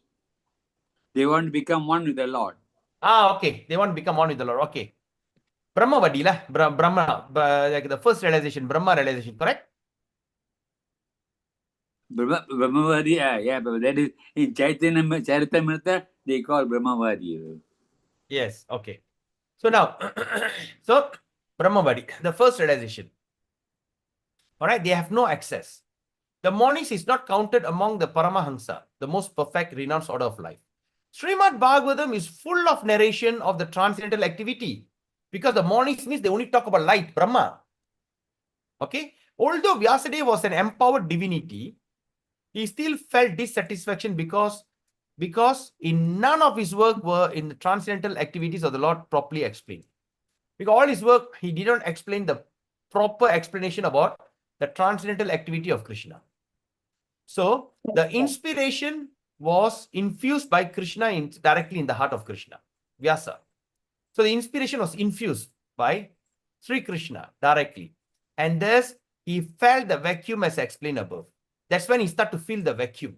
They want to become one with the Lord. Ah, okay. They want to become one with the Lord. Okay. Brahmavadi lah. Brahma, like the first realization, Brahma realization, correct? Brahmavadi, yeah, but that is in Chaitanya Charitamrita, they call Brahmavadi. Yes, okay. So now, so Brahmavadi, the first realization. All right, they have no access. The monist is not counted among the Paramahansa, the most perfect renounced order of life. Srimad Bhagavatam is full of narration of the transcendental activity, because the monist means they only talk about light, Brahma. Okay, although Vyasadeva was an empowered divinity, he still felt dissatisfaction because in none of his work were in the transcendental activities of the Lord properly explained. Because all his work, he didn't explain the proper explanation about the transcendental activity of Krishna. So the inspiration was infused by Krishna directly in the heart of Krishna, Vyasa. So the inspiration was infused by Sri Krishna directly. And thus he felt the vacuum as explained above. That's when he started to feel the vacuum.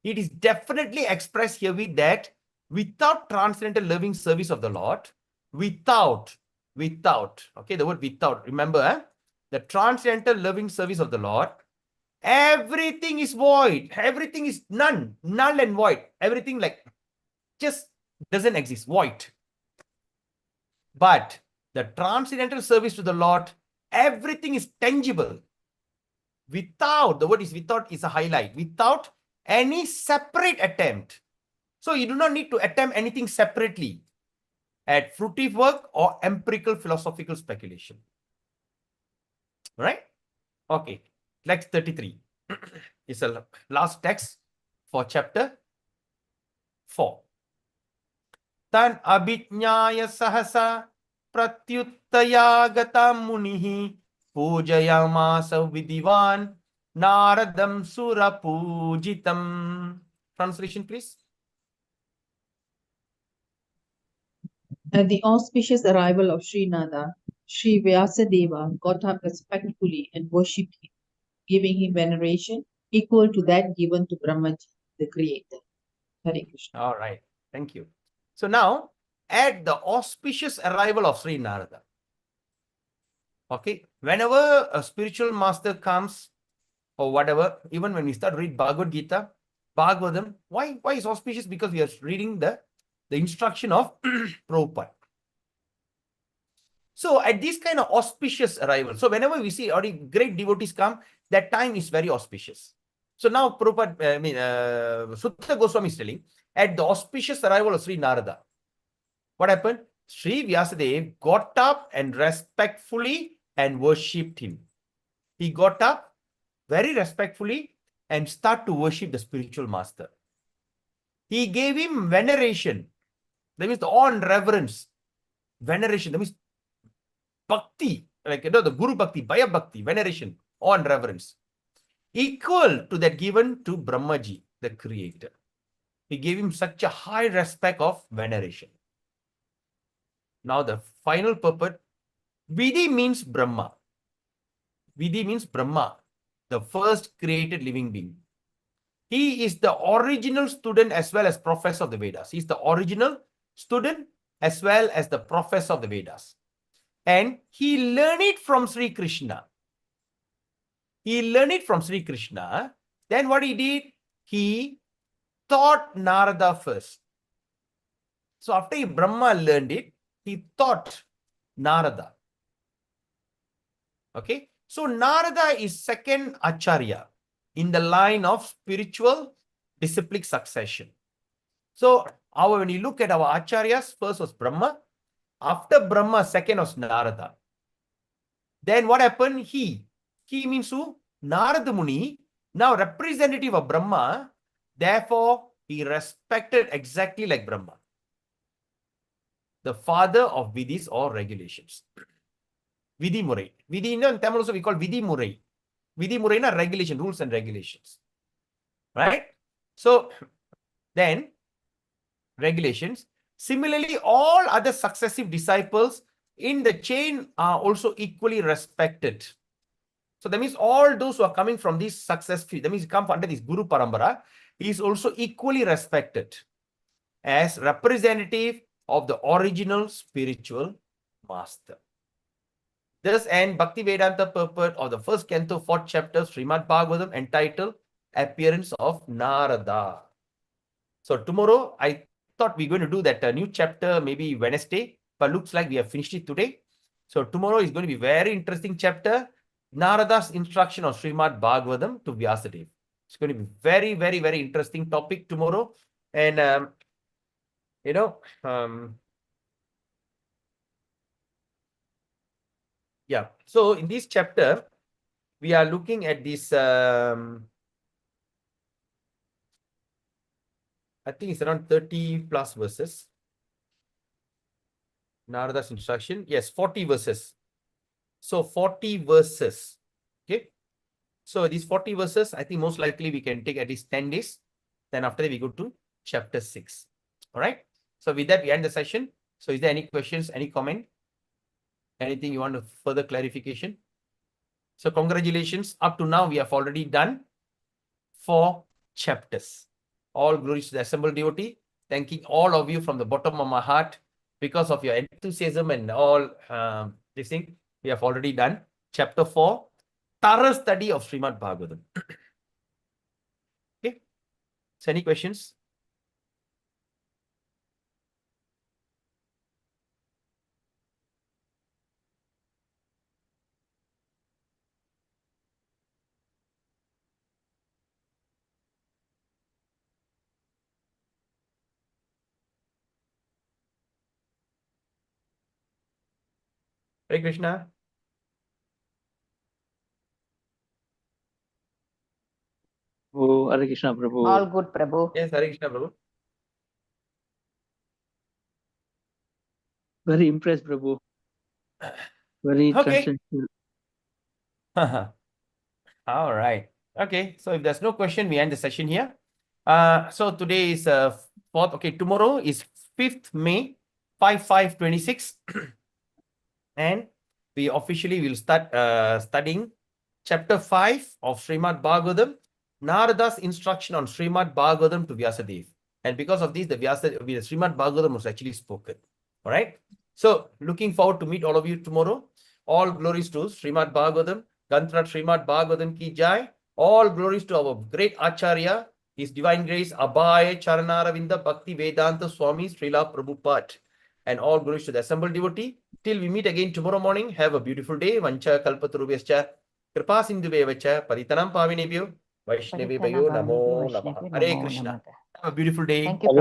It is definitely expressed here with that without transcendental loving service of the Lord, without, okay, the word without, remember, the transcendental loving service of the Lord, everything is void, everything is null and void, everything like just doesn't exist, void. But the transcendental service to the Lord, everything is tangible. Without, the word is without is a highlight, without any separate attempt. So you do not need to attempt anything separately at fruitive work or empirical philosophical speculation. Right? Okay. Text 33 is a last text for chapter 4. Tan abhijnaya sahasa pratyuttayagatam munihi pujayamasa vidivan naradam surapujitam. Translation, please. At the auspicious arrival of Srinada, Sri Vyasadeva got up respectfully and worshipped him, giving him veneration equal to that given to Brahmaji, the creator. Hare Krishna. All right. Thank you. So now, at the auspicious arrival of Sri Narada, okay, whenever a spiritual master comes or whatever, even when we start read Bhagavad Gita, Bhagavatam, why is auspicious? Because we are reading the instruction of Prabhupada. So at this kind of auspicious arrival, so whenever we see already great devotees come, that time is very auspicious. So now Prabhupada, Sutta Goswami is telling, at the auspicious arrival of Sri Narada, what happened? Sri Vyasadeva got up and respectfully and worshipped him. He got up very respectfully and start to worship the spiritual master. He gave him veneration. That means the awe and reverence. Veneration. That means bhakti. Like, you know, the Guru Bhakti, Bhaya Bhakti, veneration, awe and reverence. Equal to that given to Brahmaji, the creator. He gave him such a high respect of veneration. Now the final purport Vidhi means Brahma. Vidhi means Brahma, the first created living being. He is the original student as well as professor of the Vedas. He is the original student as well as the professor of the Vedas. And he learned it from Sri Krishna. He learned it from Sri Krishna. Then what he did? He taught Narada first. So after Brahma learned it, he taught Narada. Okay. So Narada is second Acharya in the line of spiritual disciplic succession. So when you look at our Acharyas, first was Brahma. After Brahma, second was Narada. Then what happened? He means who? Narada Muni, now representative of Brahma. Therefore, he respected exactly like Brahma, the father of Vidhis or regulations. Vidhi Murai. Vidhi in Tamil also we call Vidhi Murai. Vidhi Murai na regulation, rules and regulations. Right? So, then, regulations. Similarly, all other successive disciples in the chain are also equally respected. So that means all those who are coming from this successful, that means come under this Guru Parambara, he is also equally respected as representative of the original spiritual master. Thus end Bhakti Vedanta purport of the first canto, 4th chapter, Srimad Bhagavatam, entitled Appearance of Narada. So tomorrow, I thought we're going to do that new chapter maybe Wednesday, but looks like we have finished it today. So tomorrow is going to be very interesting chapter, Narada's instruction of Srimad Bhagavatam to Vyasadeva. It's going to be very, very, very interesting topic tomorrow. And, yeah. So in this chapter, we are looking at this, I think it's around 30 plus verses. Narada's instruction. Yes, 40 verses. So 40 verses. Okay. So these 40 verses, I think most likely we can take at least 10 days. Then after that, we go to chapter 6. All right. So with that, we end the session. So is there any questions, any comment? Anything you want further clarification? So congratulations. Up to now, we have already done 4 chapters. All glories to the assembled devotee. Thanking all of you from the bottom of my heart because of your enthusiasm and all this thing. We have already done chapter 4, thorough study of Srimad Bhagavatam. Okay. So any questions? Hare Krishna. Oh, Hare Krishna, Prabhu. All good, Prabhu. Yes, Hare Krishna, Prabhu. Very impressed, Prabhu. Very Okay. transcendental. All right. Okay. So if there's no question, we end the session here. So today is 4th. Okay. Tomorrow is 5th May, 5/5/26. And we officially will start studying chapter 5 of Srimad Bhagavatam, Narada's instruction on Srimad Bhagavatam to Vyasadeva. And because of this, the Srimad Bhagavatam was actually spoken. All right. So looking forward to meet all of you tomorrow. All glories to Srimad Bhagavatam, Gantrat Srimad Bhagavatam ki jai. All glories to our great Acharya, His Divine Grace, Abhaya Charanaravinda Bhakti Vedanta Swami Srila Prabhupada. And all glories to the assembled devotee. Till we meet again tomorrow morning, have a beautiful day. Vancha kalpatarubhyascha kripa sindhuvevacha paritanam pavinebhyo Vaishnavebhayo namo namaha. Hare Krishna. Have a beautiful day. Thank you, Prabhu.